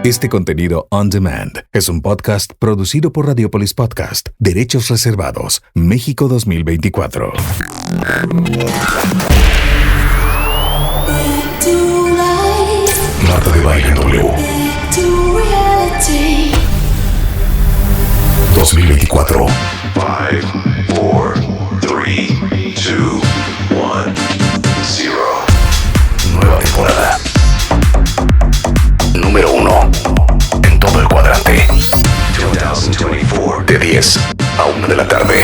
Este contenido on demand es un podcast producido por Radiopolis Podcast, Derechos Reservados, México 2024. Marta de Baile W 2024. 5, 4, 3, 2, 1, 0. Nueva temporada. Número 1 en todo el cuadrante. 2024. De 10 a 1 de la tarde.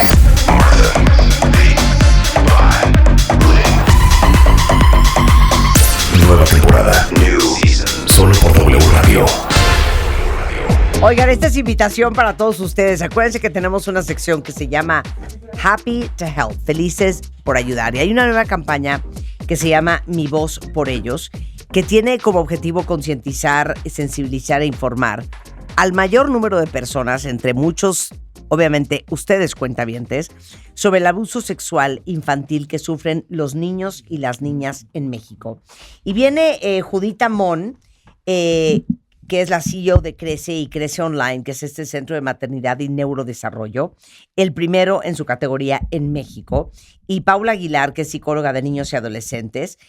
Nueva temporada. Solo por W Radio. Oigan, esta es invitación para todos ustedes. Acuérdense que tenemos una sección que se llama Happy to Help, Felices por Ayudar. Y hay una nueva campaña que se llama Mi Voz por Ellos, que tiene como objetivo concientizar, sensibilizar e informar al mayor número de personas, entre muchos, obviamente, ustedes cuentavientes, sobre el abuso sexual infantil que sufren los niños y las niñas en México. Y viene Judith Amón, que es la CEO de Crece y Crece Online, que es este centro de maternidad y neurodesarrollo, el primero en su categoría en México, y Paula Aguilar, que es psicóloga de niños y adolescentes.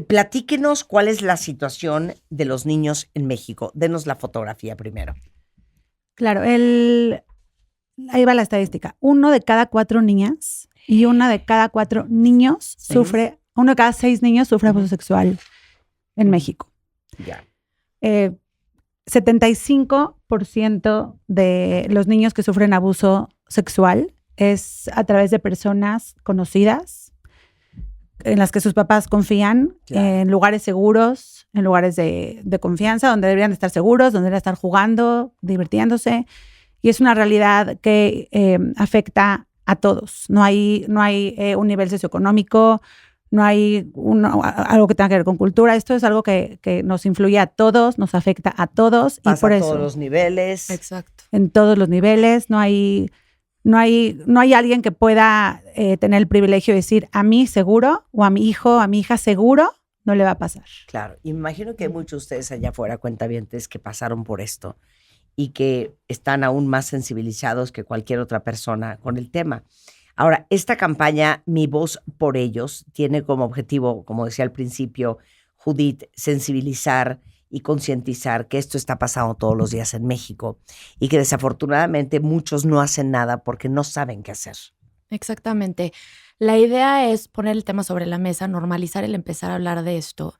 Platíquenos cuál es la situación de los niños en México. Denos la fotografía primero. Claro, ahí va la estadística. 1 de cada 4 niñas y 1 de cada 4 niños sufre, 1 de cada 6 niños sufre abuso sexual en México. Ya. 75% de los niños que sufren abuso sexual es a través de personas conocidas, en las que sus papás confían, claro, en lugares seguros, en lugares de confianza, donde deberían estar seguros, donde deberían estar jugando, divirtiéndose. Y es una realidad que afecta a todos. No hay un nivel socioeconómico, no hay algo que tenga que ver con cultura. Esto es algo que nos influye a todos, nos afecta a todos. Pasa y por a eso, todos los niveles. Exacto. en todos los niveles, no hay alguien que pueda tener el privilegio de decir a mí seguro, o a mi hijo, a mi hija seguro, no le va a pasar. Claro, y me imagino que hay muchos de ustedes allá afuera, cuentavientes, que pasaron por esto y que están aún más sensibilizados que cualquier otra persona con el tema. Ahora, esta campaña, Mi Voz por Ellos, tiene como objetivo, como decía al principio Judith, sensibilizar y concientizar que esto está pasando todos los días en México y que desafortunadamente muchos no hacen nada porque no saben qué hacer. Exactamente. La idea es poner el tema sobre la mesa, normalizar el empezar a hablar de esto.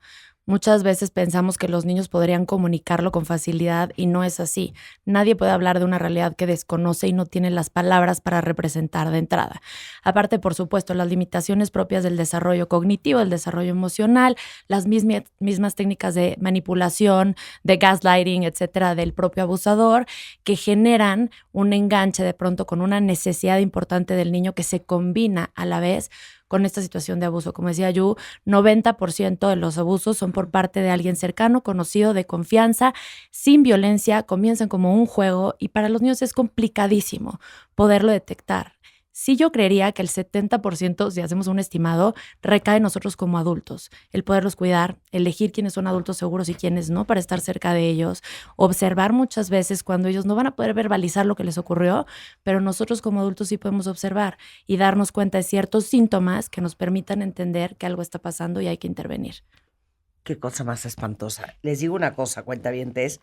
Muchas veces pensamos que los niños podrían comunicarlo con facilidad y no es así. Nadie puede hablar de una realidad que desconoce y no tiene las palabras para representar de entrada. Aparte, por supuesto, las limitaciones propias del desarrollo cognitivo, del desarrollo emocional, las mismas técnicas de manipulación, de gaslighting, etcétera, del propio abusador, que generan un enganche de pronto con una necesidad importante del niño que se combina a la vez con esta situación de abuso. Como decía Yu, 90% de los abusos son por parte de alguien cercano, conocido, de confianza, sin violencia, comienzan como un juego y para los niños es complicadísimo poderlo detectar. Sí, yo creería que el 70%, si hacemos un estimado, recae en nosotros como adultos. El poderlos cuidar, elegir quiénes son adultos seguros y quiénes no para estar cerca de ellos, observar muchas veces cuando ellos no van a poder verbalizar lo que les ocurrió, pero nosotros como adultos sí podemos observar y darnos cuenta de ciertos síntomas que nos permitan entender que algo está pasando y hay que intervenir. Qué cosa más espantosa. Les digo una cosa, cuentavientes,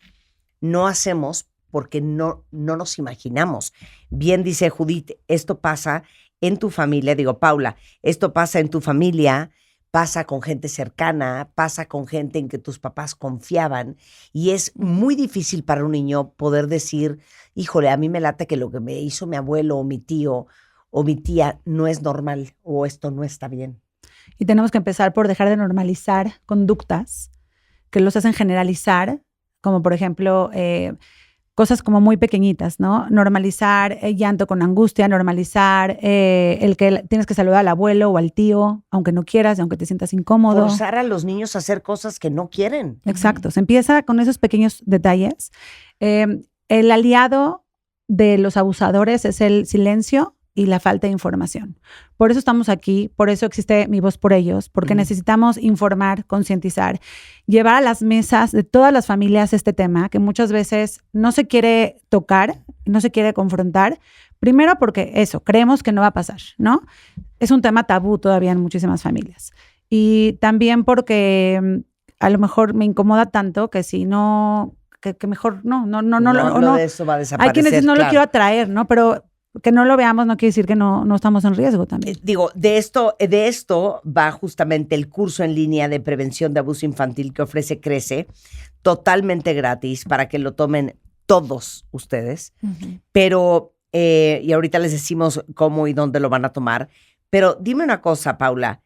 no hacemos porque no nos imaginamos. Bien dice Judith, esto pasa en tu familia, digo, Paula, esto pasa en tu familia, pasa con gente cercana, pasa con gente en que tus papás confiaban y es muy difícil para un niño poder decir, híjole, a mí me late que lo que me hizo mi abuelo o mi tío o mi tía no es normal o esto no está bien. Y tenemos que empezar por dejar de normalizar conductas que los hacen generalizar, como por ejemplo cosas como muy pequeñitas, ¿no? Normalizar el llanto con angustia, normalizar el que tienes que saludar al abuelo o al tío, aunque no quieras, aunque te sientas incómodo. Forzar a los niños a hacer cosas que no quieren. Exacto, se empieza con esos pequeños detalles. El aliado de los abusadores es el silencio y la falta de información. Por eso estamos aquí, por eso existe Mi Voz por Ellos, porque necesitamos informar, concientizar, llevar a las mesas de todas las familias este tema que muchas veces no se quiere tocar, no se quiere confrontar. Primero porque creemos que no va a pasar, ¿no? Es un tema tabú todavía en muchísimas familias. Y también porque a lo mejor me incomoda tanto que si no, que mejor no. De eso va a desaparecer. Hay quienes dicen, no lo quiero atraer, ¿no? Pero que no lo veamos no quiere decir que no estamos en riesgo también. Digo, de esto va justamente el curso en línea de prevención de abuso infantil que ofrece Crece, totalmente gratis para que lo tomen todos ustedes. Pero, y ahorita les decimos cómo y dónde lo van a tomar, pero dime una cosa, Paula,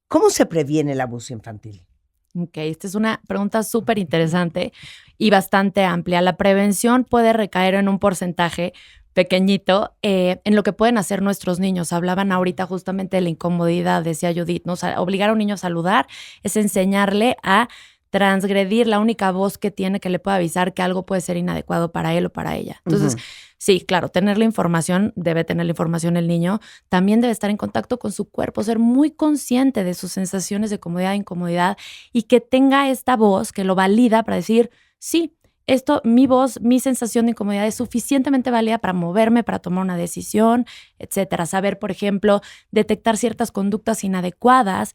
¿cómo se previene el abuso infantil? Ok, esta es una pregunta súper interesante y bastante amplia. La prevención puede recaer en un porcentaje pequeñito en lo que pueden hacer nuestros niños. Hablaban ahorita justamente de la incomodidad, decía Judith, ¿no? O sea, obligar a un niño a saludar es enseñarle a transgredir la única voz que tiene que le puede avisar que algo puede ser inadecuado para él o para ella. Entonces, sí, claro, tener la información, debe tener la información el niño, también debe estar en contacto con su cuerpo, ser muy consciente de sus sensaciones de comodidad e incomodidad y que tenga esta voz que lo valida para decir, sí, esto, mi voz, mi sensación de incomodidad es suficientemente válida para moverme, para tomar una decisión, etcétera. Saber, por ejemplo, detectar ciertas conductas inadecuadas,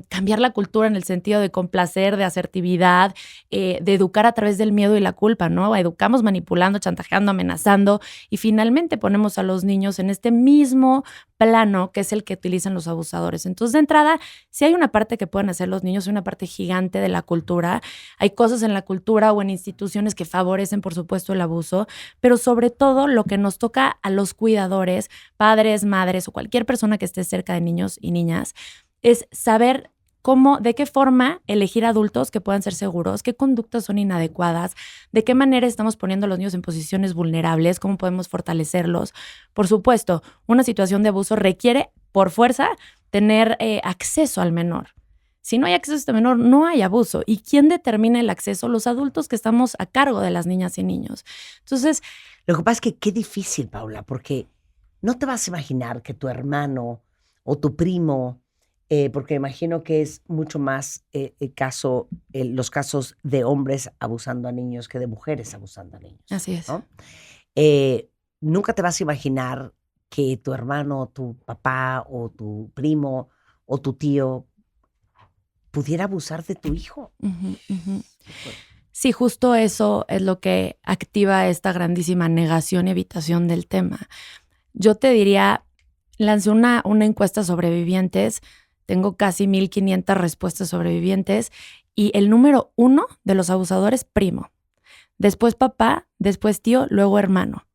cambiar la cultura en el sentido de complacer, de asertividad, de educar a través del miedo y la culpa, ¿no? Educamos manipulando, chantajeando, amenazando y finalmente ponemos a los niños en este mismo plano que es el que utilizan los abusadores. Entonces, de entrada, si hay una parte que pueden hacer los niños, una parte gigante de la cultura. Hay cosas en la cultura o en instituciones que favorecen, por supuesto, el abuso, pero sobre todo lo que nos toca a los cuidadores, padres, madres o cualquier persona que esté cerca de niños y niñas, es saber de qué forma elegir adultos que puedan ser seguros, qué conductas son inadecuadas, de qué manera estamos poniendo a los niños en posiciones vulnerables, cómo podemos fortalecerlos. Por supuesto, una situación de abuso requiere, por fuerza, tener acceso al menor. Si no hay acceso a este menor, no hay abuso. ¿Y quién determina el acceso? Los adultos que estamos a cargo de las niñas y niños. Entonces, lo que pasa es que qué difícil, Paula, porque no te vas a imaginar que tu hermano o tu primo, porque imagino que es mucho más los casos de hombres abusando a niños que de mujeres abusando a niños. Así es. ¿No? Nunca te vas a imaginar que tu hermano, tu papá o tu primo o tu tío pudiera abusar de tu hijo. Sí, justo eso es lo que activa esta grandísima negación y evitación del tema. Yo te diría, lancé una encuesta a sobrevivientes, tengo casi 1,500 respuestas sobrevivientes y el número 1 de los abusadores, primo. Después papá, después tío, luego hermano.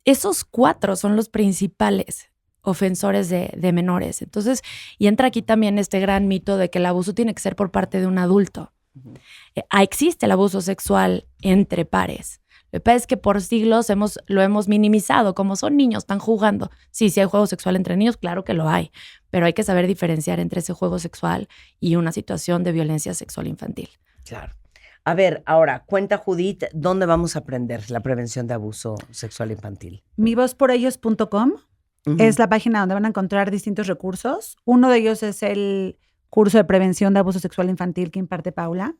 Esos 4 son los principales ofensores de menores. Entonces, y entra aquí también este gran mito de que el abuso tiene que ser por parte de un adulto. Existe el abuso sexual entre pares. Lo que pasa es que por siglos lo hemos minimizado, como son niños, están jugando. Sí, hay juego sexual entre niños, claro que lo hay, pero hay que saber diferenciar entre ese juego sexual y una situación de violencia sexual infantil. Claro. A ver, ahora, cuenta Judith, ¿dónde vamos a aprender la prevención de abuso sexual infantil? mivozporellos.com es la página donde van a encontrar distintos recursos. Uno de ellos es el curso de prevención de abuso sexual infantil que imparte Paula.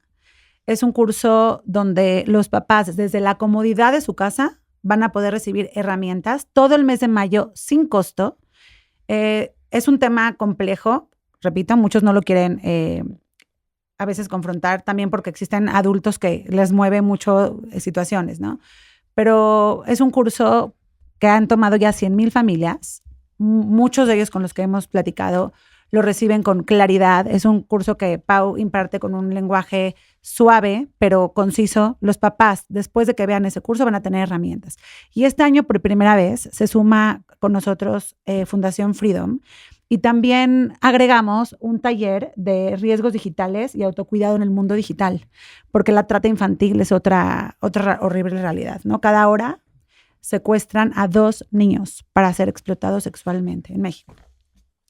Es un curso donde los papás, desde la comodidad de su casa, van a poder recibir herramientas todo el mes de mayo sin costo. Es un tema complejo, repito, muchos no lo quieren a veces confrontar, también porque existen adultos que les mueve mucho situaciones, ¿no? Pero es un curso que han tomado ya 100,000 familias. Muchos de ellos con los que hemos platicado lo reciben con claridad. Es un curso que Pau imparte con un lenguaje suave, pero conciso. Los papás, después de que vean ese curso, van a tener herramientas. Y este año, por primera vez, se suma con nosotros Fundación Freedom. Y también agregamos un taller de riesgos digitales y autocuidado en el mundo digital, porque la trata infantil es otra horrible realidad, ¿no? Cada hora secuestran a 2 niños para ser explotados sexualmente en México.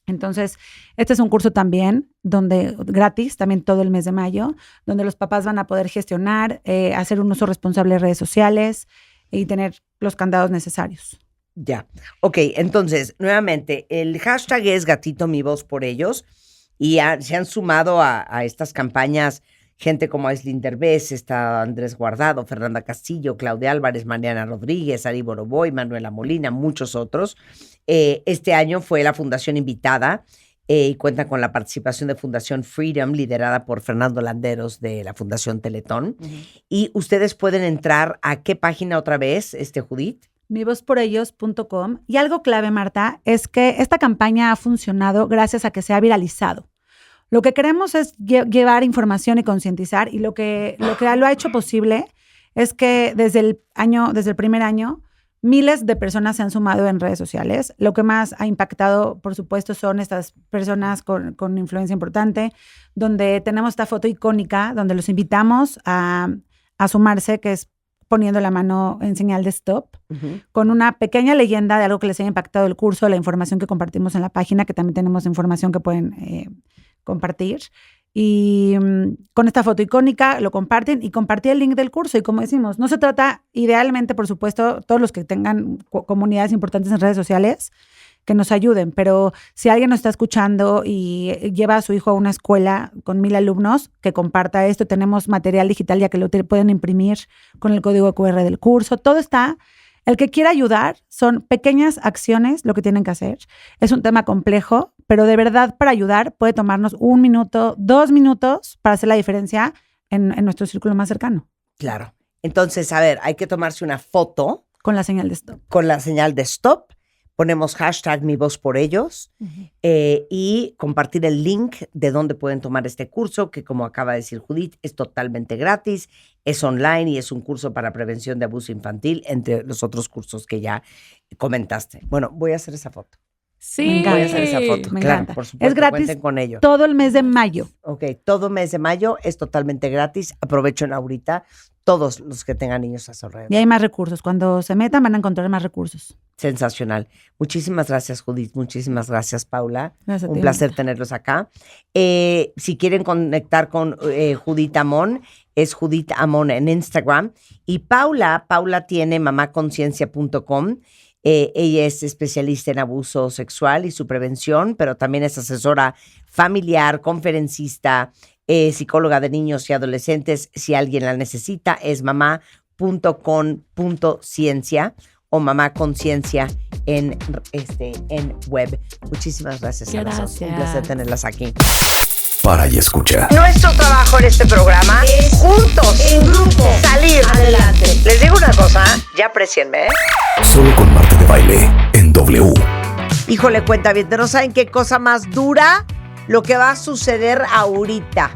Entonces, este es un curso también gratis, también todo el mes de mayo, donde los papás van a poder gestionar, hacer un uso responsable de redes sociales y tener los candados necesarios. Ya. Ok, entonces, nuevamente, el hashtag es Gatito Mi Voz por Ellos y se han sumado a estas campañas gente como Aislinn Derbez, está Andrés Guardado, Fernanda Castillo, Claudia Álvarez, Mariana Rodríguez, Ari Boroboy, Manuela Molina, muchos otros. Este año fue la fundación invitada y cuenta con la participación de Fundación Freedom, liderada por Fernando Landeros de la Fundación Teletón. Y ustedes pueden entrar a qué página otra vez, Judith. mivozporellos.com. Y algo clave, Marta, es que esta campaña ha funcionado gracias a que se ha viralizado. Lo que queremos es llevar información y concientizar, y lo que lo ha hecho posible es que desde el primer año, miles de personas se han sumado en redes sociales. Lo que más ha impactado, por supuesto, son estas personas con influencia importante, donde tenemos esta foto icónica, donde los invitamos a sumarse, que es poniendo la mano en señal de stop, con una pequeña leyenda de algo que les haya impactado el curso, la información que compartimos en la página, que también tenemos información que pueden compartir. Y con esta foto icónica lo comparten y compartir el link del curso. Y como decimos, no se trata, idealmente, por supuesto, todos los que tengan comunidades importantes en redes sociales, que nos ayuden, pero si alguien nos está escuchando y lleva a su hijo a una escuela con 1,000 alumnos, que comparta esto. Tenemos material digital ya que lo pueden imprimir con el código QR del curso. Todo está. El que quiera ayudar, son pequeñas acciones lo que tienen que hacer. Es un tema complejo, pero de verdad, para ayudar puede tomarnos 1 minuto, 2 minutos para hacer la diferencia en nuestro círculo más cercano. Claro. Entonces, a ver, hay que tomarse una foto. Con la señal de stop. Con la señal de stop. Ponemos hashtag Mi Voz por Ellos y compartir el link de donde pueden tomar este curso, que como acaba de decir Judith, es totalmente gratis, es online y es un curso para prevención de abuso infantil, entre los otros cursos que ya comentaste. Bueno, voy a hacer esa foto. Sí. Voy a hacer esa foto. Me claro, encanta. por supuesto, Es gratis cuenten con ello. todo el mes de mayo. Ok, todo mes de mayo es totalmente gratis. Aprovechen ahorita todos los que tengan niños a su alrededor. Y hay más recursos. Cuando se metan van a encontrar más recursos. Sensacional. Muchísimas gracias, Judith. Muchísimas gracias, Paula. Gracias a Un ti, placer Marta. tenerlos acá. Si quieren conectar con Judith Amón, es Judith Amón en Instagram. Y Paula tiene mamaconciencia.com. Ella es especialista en abuso sexual y su prevención, pero también es asesora familiar, conferencista, psicóloga de niños y adolescentes. Si alguien la necesita, es mamá.con.ciencia o Mamá Conciencia en web. Muchísimas gracias. Gracias. Un placer tenerlas aquí. Para y escucha. Nuestro trabajo en este programa es juntos, en grupo, salir adelante. Les digo una cosa, ya aprecienme, ¿eh? Solo con Marta de Baile en W. Híjole, cuenta bien, ¿no saben qué cosa más dura? Lo que va a suceder ahorita.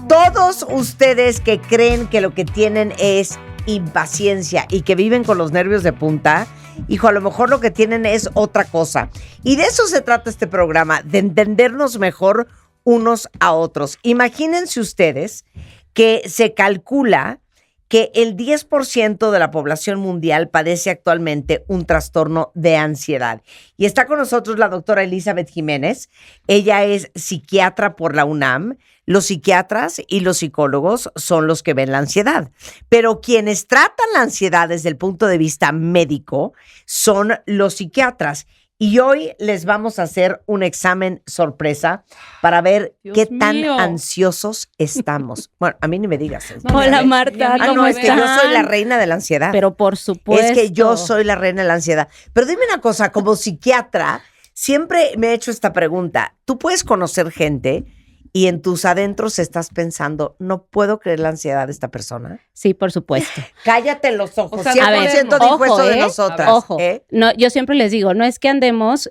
Todos ustedes que creen que lo que tienen es impaciencia y que viven con los nervios de punta, hijo, a lo mejor lo que tienen es otra cosa. Y de eso se trata este programa, de entendernos mejor unos a otros. Imagínense ustedes que se calcula que el 10% de la población mundial padece actualmente un trastorno de ansiedad. Y está con nosotros la doctora Elizabeth Jiménez. Ella es psiquiatra por la UNAM. Los psiquiatras y los psicólogos son los que ven la ansiedad. Pero quienes tratan la ansiedad desde el punto de vista médico son los psiquiatras. Y hoy les vamos a hacer un examen sorpresa para ver Dios qué tan mío. ansiosos estamos. Bueno, a mí ni me digas. Hola Marta, Ah, ¿cómo no, es que yo están? soy la reina de la ansiedad. Pero por supuesto. Es que yo soy la reina de la ansiedad. Pero dime una cosa, como psiquiatra, siempre me he hecho esta pregunta. ¿Tú puedes conocer gente y en tus adentros estás pensando, no puedo creer la ansiedad de esta persona? Sí, por supuesto. Cállate los ojos. O sea, 100% dijo ojo, eso de ¿eh? nosotras. Ojo, no, yo siempre les digo, no es que andemos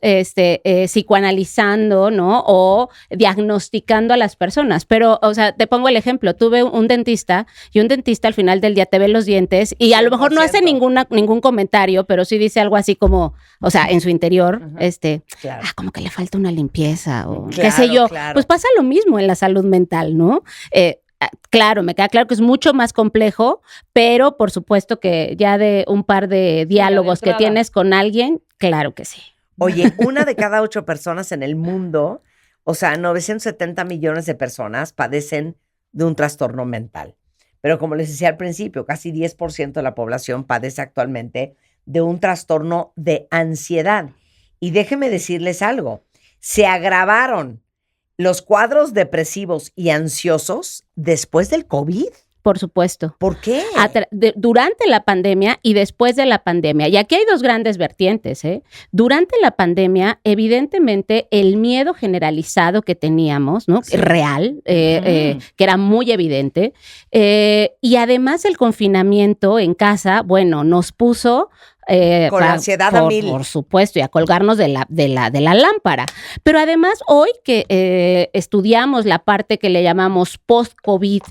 psicoanalizando, ¿no? O diagnosticando a las personas, pero, o sea, te pongo el ejemplo, tuve un dentista y un dentista al final del día te ve los dientes y a lo mejor no hace 100%. ningún comentario, pero sí dice algo así como, o sea, en su interior, Claro. como que le falta una limpieza o qué Claro, sé yo. claro. Pues pasa lo mismo en la salud mental, ¿no? Claro, me queda claro que es mucho más complejo, pero por supuesto que ya de un par de diálogos que entrada. tienes con alguien, claro que sí. Oye, 1 de cada 8 personas en el mundo, o sea, 970 millones de personas padecen de un trastorno mental. Pero como les decía al principio, casi 10% de la población padece actualmente de un trastorno de ansiedad. Y déjenme decirles algo, se agravaron los cuadros depresivos y ansiosos después del COVID. Por supuesto. ¿Por qué? Durante la pandemia y después de la pandemia. Y aquí hay dos grandes vertientes, ¿eh? Durante la pandemia, evidentemente, el miedo generalizado que teníamos, ¿no? Sí. Real, que era muy evidente. Y además el confinamiento en casa, bueno, nos puso... con la ansiedad a mil. Por supuesto, y a colgarnos de la lámpara. Pero además, hoy que estudiamos la parte que le llamamos post-COVID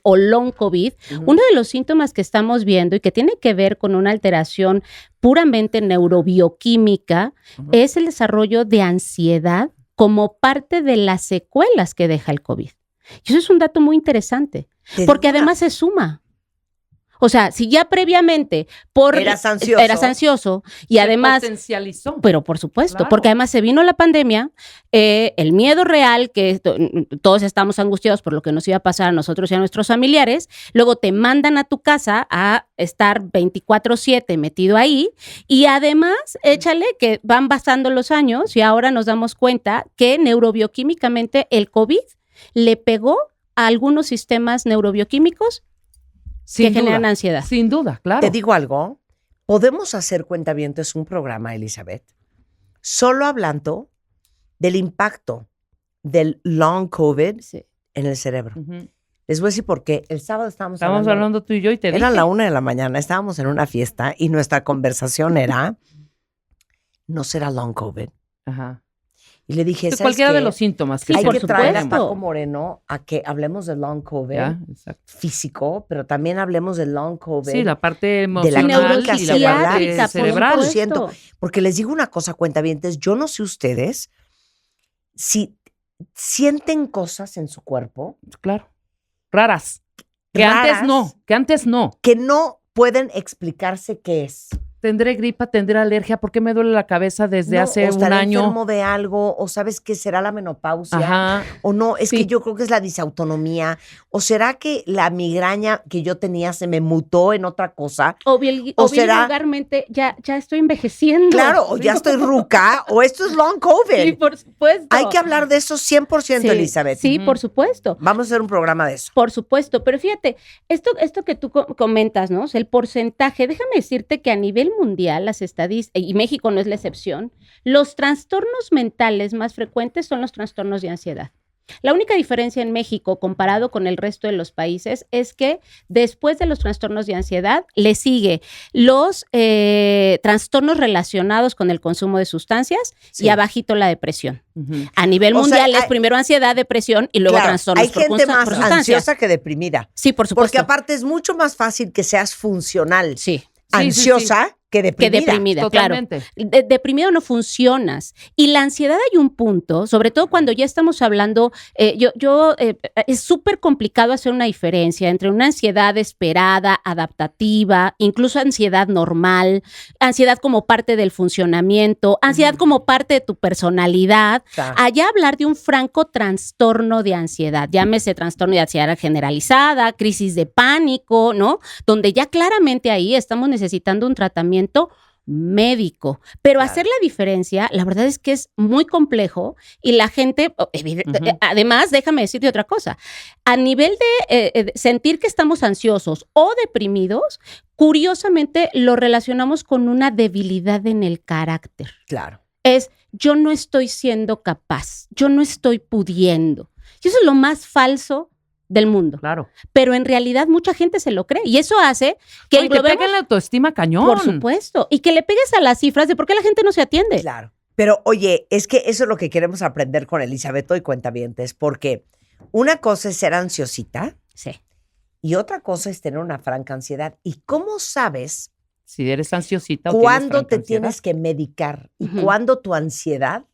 o long COVID, uno de los síntomas que estamos viendo y que tiene que ver con una alteración puramente neurobioquímica es el desarrollo de ansiedad como parte de las secuelas que deja el COVID. Y eso es un dato muy interesante, porque además se suma. O sea, si ya previamente eras ansioso y además potencializó. Pero por supuesto, claro. Porque además se vino la pandemia, el miedo real, que todos estamos angustiados por lo que nos iba a pasar a nosotros y a nuestros familiares, luego te mandan a tu casa a estar 24/7 metido ahí y además, échale que van pasando los años y ahora nos damos cuenta que neurobioquímicamente el COVID le pegó a algunos sistemas neurobioquímicos que generan ansiedad. Sin duda, claro. Te digo algo, podemos hacer cuentavientes un programa, Elizabeth, solo hablando del impacto del long COVID en el cerebro. Les voy a decir por qué. El sábado estábamos hablando tú y yo y te dije. Era la 1 de la mañana, estábamos en una fiesta y nuestra conversación era, ¿no será long COVID? Ajá. Y le dije, ¿sabes cualquiera qué? de los síntomas que hay que traer a supuesto. Paco Moreno a que hablemos del long COVID físico, pero también hablemos del long COVID. Sí, la parte de emocional la y la parte cerebral. por supuesto. Porque les digo una cosa, cuentavientes, yo no sé ustedes si sienten cosas en su cuerpo. Claro. Raras. Que antes no. Que no pueden explicarse qué es. Tendré gripa, tendré alergia, ¿por qué me duele la cabeza desde hace un año? Enfermo de algo, o sabes que será la menopausia, Ajá. o no, es que yo creo que es la disautonomía, o será que la migraña que yo tenía se me mutó en otra cosa, o será vulgarmente ya estoy envejeciendo. Claro, o ya estoy ruca, o esto es long COVID. Sí, por supuesto. Hay que hablar de eso 100%, Elizabeth. Sí, por supuesto. Vamos a hacer un programa de eso. Por supuesto, pero fíjate, esto que tú comentas, ¿no? O sea, el porcentaje, déjame decirte que a nivel mundial, las estadísticas, y México no es la excepción, los trastornos mentales más frecuentes son los trastornos de ansiedad. La única diferencia en México comparado con el resto de los países es que después de los trastornos de ansiedad le sigue los trastornos relacionados con el consumo de sustancias y abajito la depresión. A nivel mundial es primero ansiedad, depresión y luego trastornos por sustancias. Hay gente más ansiosa que deprimida. Sí, por supuesto. Porque aparte es mucho más fácil que seas funcional. Sí. Ansiosa que deprimida. Totalmente. Claro. Deprimido no funcionas. Y la ansiedad hay un punto, sobre todo cuando ya estamos hablando, es súper complicado hacer una diferencia entre una ansiedad esperada, adaptativa, incluso ansiedad normal, ansiedad como parte del funcionamiento, ansiedad como parte de tu personalidad. Allá hablar de un franco trastorno de ansiedad, llámese trastorno de ansiedad generalizada, crisis de pánico, ¿no? Donde ya claramente ahí estamos necesitando un tratamiento médico, pero hacer la diferencia, la verdad es que es muy complejo y la gente, además, déjame decirte otra cosa, a nivel de sentir que estamos ansiosos o deprimidos, curiosamente lo relacionamos con una debilidad en el carácter. Claro. Yo no estoy siendo capaz, yo no estoy pudiendo. Y eso es lo más falso del mundo. Claro. Pero en realidad mucha gente se lo cree y eso hace que te pega la autoestima cañón. Por supuesto. Y que le pegues a las cifras de por qué la gente no se atiende. Claro. Pero oye, es que eso es lo que queremos aprender con Elizabeth hoy, cuentavientes, porque una cosa es ser ansiosita. Sí. Y otra cosa es tener una franca ansiedad. ¿Y cómo sabes si eres ansiosita o cuándo te ansiedad? Tienes que medicar y cuándo tu ansiedad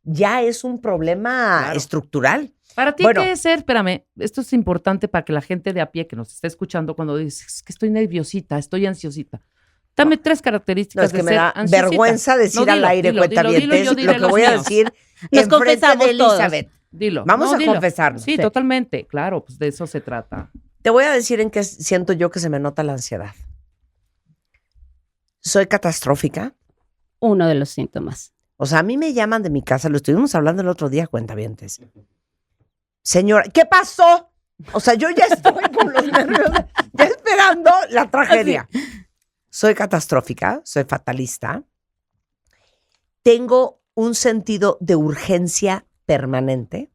ya es un problema estructural? Para ti, ¿qué es ser? Espérame, esto es importante para que la gente de a pie que nos está escuchando cuando dices, es que estoy nerviosita, estoy ansiosita. Dame 3 características de ser ansiosita. Me da vergüenza decir al aire, cuentavientes, lo que voy a decir nos confesamos de Elizabeth. Dilo. Vamos a confesarnos. Sí, totalmente. Claro, pues de eso se trata. Te voy a decir en qué siento yo que se me nota la ansiedad. Soy catastrófica. Uno de los síntomas. O sea, a mí me llaman de mi casa, lo estuvimos hablando el otro día, cuentavientes. Señora, ¿qué pasó? O sea, yo ya estoy con los nervios, ya esperando la tragedia. Soy catastrófica, soy fatalista. Tengo un sentido de urgencia permanente.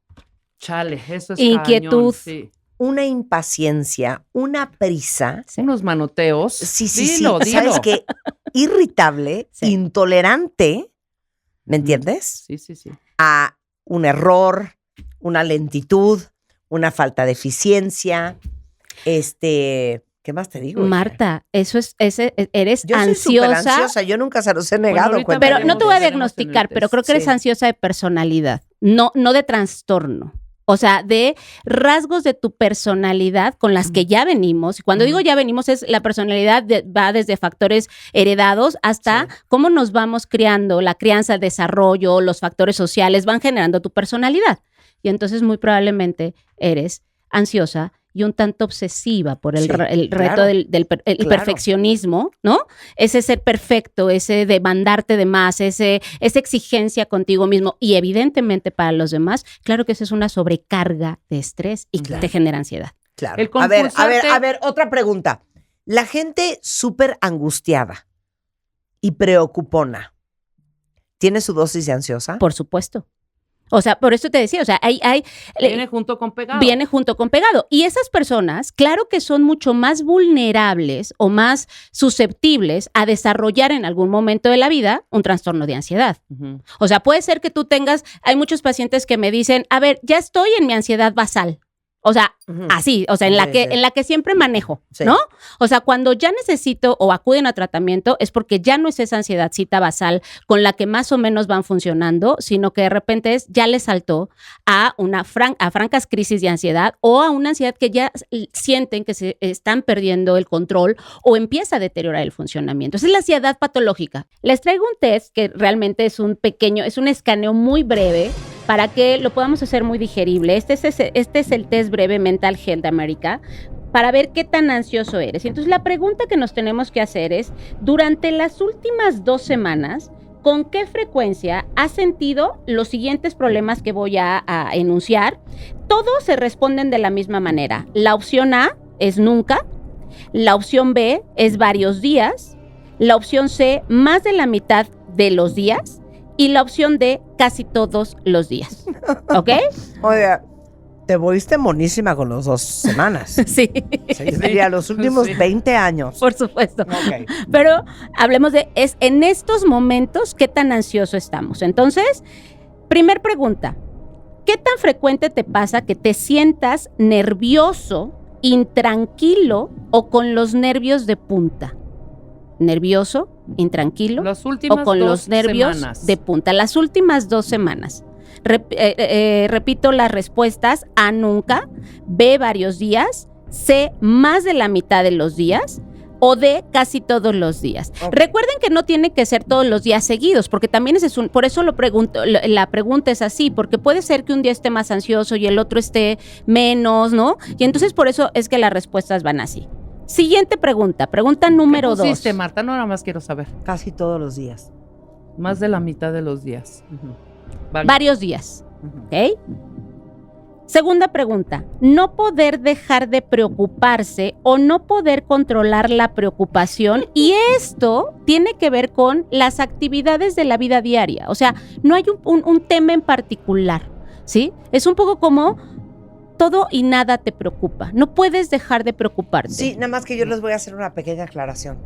Chale, eso es Inquietud. cañón, sí. Una impaciencia, una prisa. Unos manoteos. Sí, Dilo. ¿Sabes qué? Irritable, Sí. intolerante, ¿me entiendes? Sí. A un error, una lentitud, una falta de eficiencia. ¿Qué más te digo? Marta, eres Yo soy ansiosa. superansiosa, yo nunca se los he negado. ahorita cuéntame. Pero no te voy a Veremos en el diagnosticar, test. pero creo que eres Sí. ansiosa de personalidad, no de trastorno. O sea, de rasgos de tu personalidad con las que ya venimos. Y cuando digo ya venimos, es la personalidad va desde factores heredados hasta cómo nos vamos criando, la crianza, el desarrollo, los factores sociales van generando tu personalidad. Y entonces muy probablemente eres ansiosa y un tanto obsesiva por el Sí, reto claro. del Claro. perfeccionismo, ¿no? Ese ser perfecto, ese demandarte de más, esa exigencia contigo mismo y evidentemente para los demás, claro que eso es una sobrecarga de estrés y que Claro. te genera ansiedad. Claro. El A compulsarte- ver, otra pregunta. La gente súper angustiada y preocupona, ¿tiene su dosis de ansiosa? Por supuesto. O sea, por eso te decía, o sea, Viene junto con pegado. viene junto con pegado. Y esas personas, claro que son mucho más vulnerables o más susceptibles a desarrollar en algún momento de la vida un trastorno de ansiedad. Ujú. O sea, puede ser que tú hay muchos pacientes que me dicen, a ver, ya estoy en mi ansiedad basal. O sea, Ujú. así, o sea, en Sí, sí. la que siempre manejo, Sí. ¿no? O sea, cuando ya necesito o acuden a tratamiento es porque ya no es esa ansiedadcita basal con la que más o menos van funcionando, sino que de repente ya les saltó a a francas crisis de ansiedad o a una ansiedad que ya sienten que se están perdiendo el control o empieza a deteriorar el funcionamiento. Esa es la ansiedad patológica. Les traigo un test que realmente es un escaneo muy breve para que lo podamos hacer muy digerible. Este es el test breve Mental Health America para ver qué tan ansioso eres. Y entonces la pregunta que nos tenemos que hacer es, durante las últimas 2 semanas, ¿con qué frecuencia has sentido los siguientes problemas que voy a enunciar? Todos se responden de la misma manera. La opción A es nunca, la opción B es varios días, la opción C más de la mitad de los días y la opción D casi todos los días. ¿Ok? Oye, te volviste monísima con los 2 semanas. Sí. Sí, yo diría los últimos Sí. 20 años. Por supuesto. Ok. Pero hablemos en estos momentos, ¿qué tan ansioso estamos? Entonces, primer pregunta, ¿qué tan frecuente te pasa que te sientas nervioso, intranquilo o con los nervios de punta? ¿Nervioso, intranquilo Las últimas o con 2 los nervios semanas. de punta? Las últimas 2 semanas. Repito las respuestas: A, nunca; B, varios días; C, más de la mitad de los días; o D, casi todos los días. Ok. Recuerden que no tiene que ser todos los días seguidos, porque también por eso la pregunta es así, porque puede ser que un día esté más ansioso y el otro esté menos, ¿no? Y entonces por eso es que las respuestas van así. Siguiente pregunta número ¿Qué 2. pusiste, Marta? No, nada más quiero saber. Casi todos los días. Más de la mitad de los días. Vale. Varios días, ¿ok? Segunda pregunta, no poder dejar de preocuparse o no poder controlar la preocupación, y esto tiene que ver con las actividades de la vida diaria. O sea, no hay un tema en particular, ¿sí? Es un poco como todo y nada te preocupa. No puedes dejar de preocuparte. Sí, nada más que yo les voy a hacer una pequeña aclaración.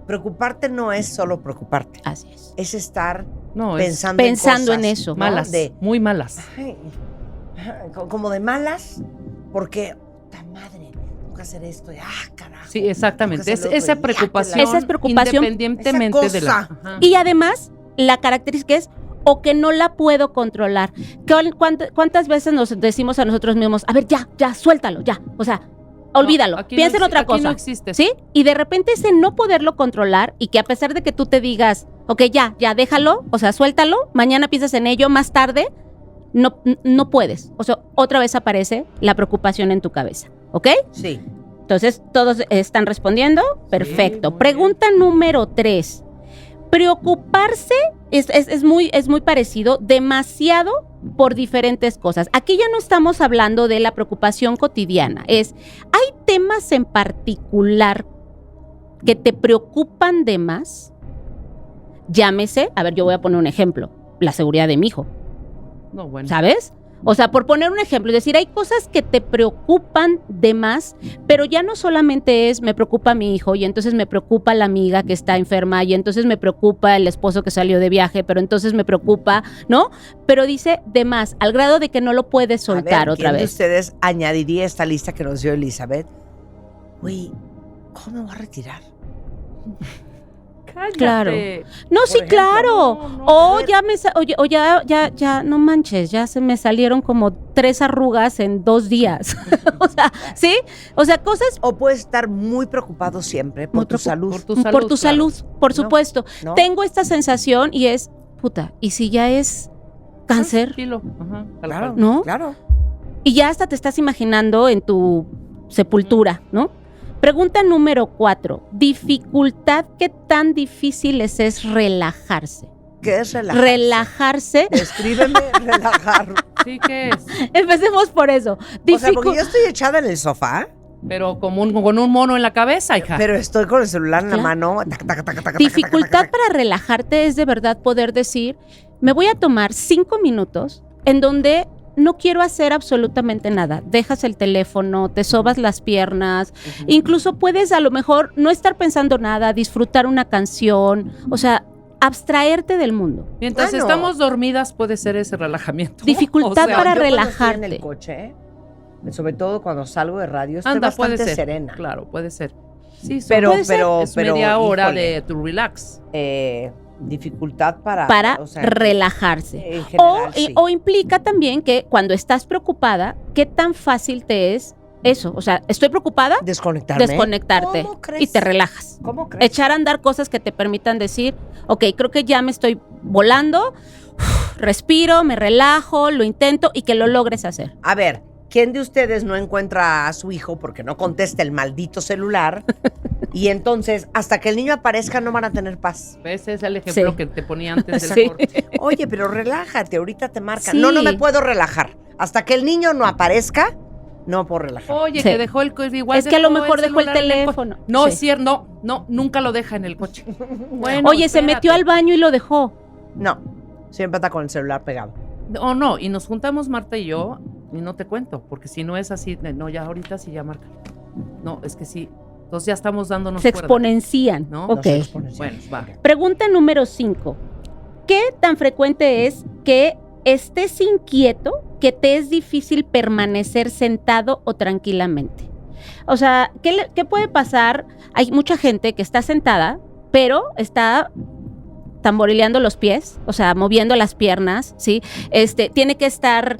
Preocuparte no es solo preocuparte. Así es. Es estar No, es pensando, pensando en en cosas, eso. ¿no? malas, De, muy malas. ay, como de malas, porque, ¡ta madre! Tengo que hacer esto. Y, carajo. Sí, exactamente. tengo que hacer lo Esa otro, y, preocupación, Esa es preocupación. independientemente Esa de la... cosa. Ajá. Y además, la característica es o que no la puedo controlar. ¿Cuántas veces nos decimos a nosotros mismos, a ver, ya, suéltalo, ya? O sea, olvídalo, aquí piensa en no otra exi- aquí cosa. no existe. ¿Sí? Y de repente ese no poderlo controlar y que a pesar de que tú te digas, ok, ya, déjalo, o sea, suéltalo, mañana piensas en ello, más tarde, no puedes. O sea, otra vez aparece la preocupación en tu cabeza, ¿ok? Sí. Entonces, ¿todos están respondiendo? Perfecto. Pregunta número 3. Preocuparse es muy parecido, demasiado por diferentes cosas. Aquí ya no estamos hablando de la preocupación cotidiana. ¿Hay temas en particular que te preocupan de más? Llámese, a ver, yo voy a poner un ejemplo, la seguridad de mi hijo. No, bueno. ¿Sabes? O sea, por poner un ejemplo, es decir, hay cosas que te preocupan de más, pero ya no solamente me preocupa mi hijo, y entonces me preocupa la amiga que está enferma, y entonces me preocupa el esposo que salió de viaje, pero entonces me preocupa, ¿no? Pero dice de más, al grado de que no lo puedes soltar otra ¿Quién de vez. ustedes añadiría esta lista que nos dio Elizabeth? Güey, ¿cómo me voy a retirar? Cállate. Claro. No, Por sí, ejemplo, claro. no, O a ver. ya, no manches, ya se me salieron como 3 arrugas en 2 días. O sea, ¿sí? O sea, cosas O puedes estar muy preocupado siempre por Muy tu preocup- salud. Por tu salud. por tu claro. salud, por No, supuesto. ¿no? Tengo esta sensación y es, puta, ¿y si ya es cáncer? Tranquilo. Ajá, tal Claro, cual. ¿No? claro. Y ya hasta te estás imaginando en tu sepultura, ¿no? Pregunta número 4. Dificultad, ¿qué tan difícil es relajarse? ¿Qué es relajar? Relajarse. Descríbeme relajar. Sí, ¿qué es? Empecemos por eso. O sea, porque yo estoy echada en el sofá, Pero como con un mono en la cabeza, hija. pero estoy con el celular en la Claro. mano. Tac, tac, tac, tac, tac, Dificultad tac, tac, tac. para relajarte es de verdad poder decir, me voy a tomar 5 minutos en donde no quiero hacer absolutamente nada. Dejas el teléfono, te sobas las piernas, incluso puedes a lo mejor no estar pensando nada, disfrutar una canción, o sea, abstraerte del mundo. Mientras Bueno. estamos dormidas puede ser ese relajamiento. Dificultad para Yo cuando estoy relajarte. en el coche, sobre todo cuando salgo de radio, estoy Anda, puede bastante ser. serena. Claro, puede ser. Sí, Pero, Puede ser. pero, es pero, media hora híjole, de tu relax. dificultad para o sea, relajarse. en general, sí. O implica también que cuando estás preocupada, ¿qué tan fácil te es eso? O sea, estoy preocupada, Desconectarme. desconectarte ¿Cómo crees? y te relajas. ¿Cómo crees? Echar a andar cosas que te permitan decir, ok, creo que ya me estoy volando, respiro, me relajo, lo intento y que lo logres hacer. A ver, ¿quién de ustedes no encuentra a su hijo porque no contesta el maldito celular? Y entonces, hasta que el niño aparezca, no van a tener paz. Ese es el ejemplo Sí. que te ponía antes del Sí. corte. Oye, pero relájate, ahorita te marcan. Sí. No, no me puedo relajar. Hasta que el niño no aparezca, no puedo relajar. Oye, Sí. que dejó el igual Es que a lo dejó mejor dejó el celular en teléfono. coche. No, Sí. es cierto, no, nunca lo deja en el coche. Bueno, Oye, se metió al baño y lo dejó. No, siempre está con el celular pegado. O no, y nos juntamos Marta y yo, y no te cuento, porque si no es así, no, ya ahorita sí ya marca. No, es que sí. Entonces ya estamos dándonos Se cuerda, exponencian. ¿no? Ok. No se los ponen Bueno, así. va. Pregunta número 5. ¿Qué tan frecuente es que estés inquieto que te es difícil permanecer sentado o tranquilamente? O sea, ¿qué puede pasar? Hay mucha gente que está sentada, pero está tamborileando los pies, o sea, moviendo las piernas, ¿sí? Tiene que estar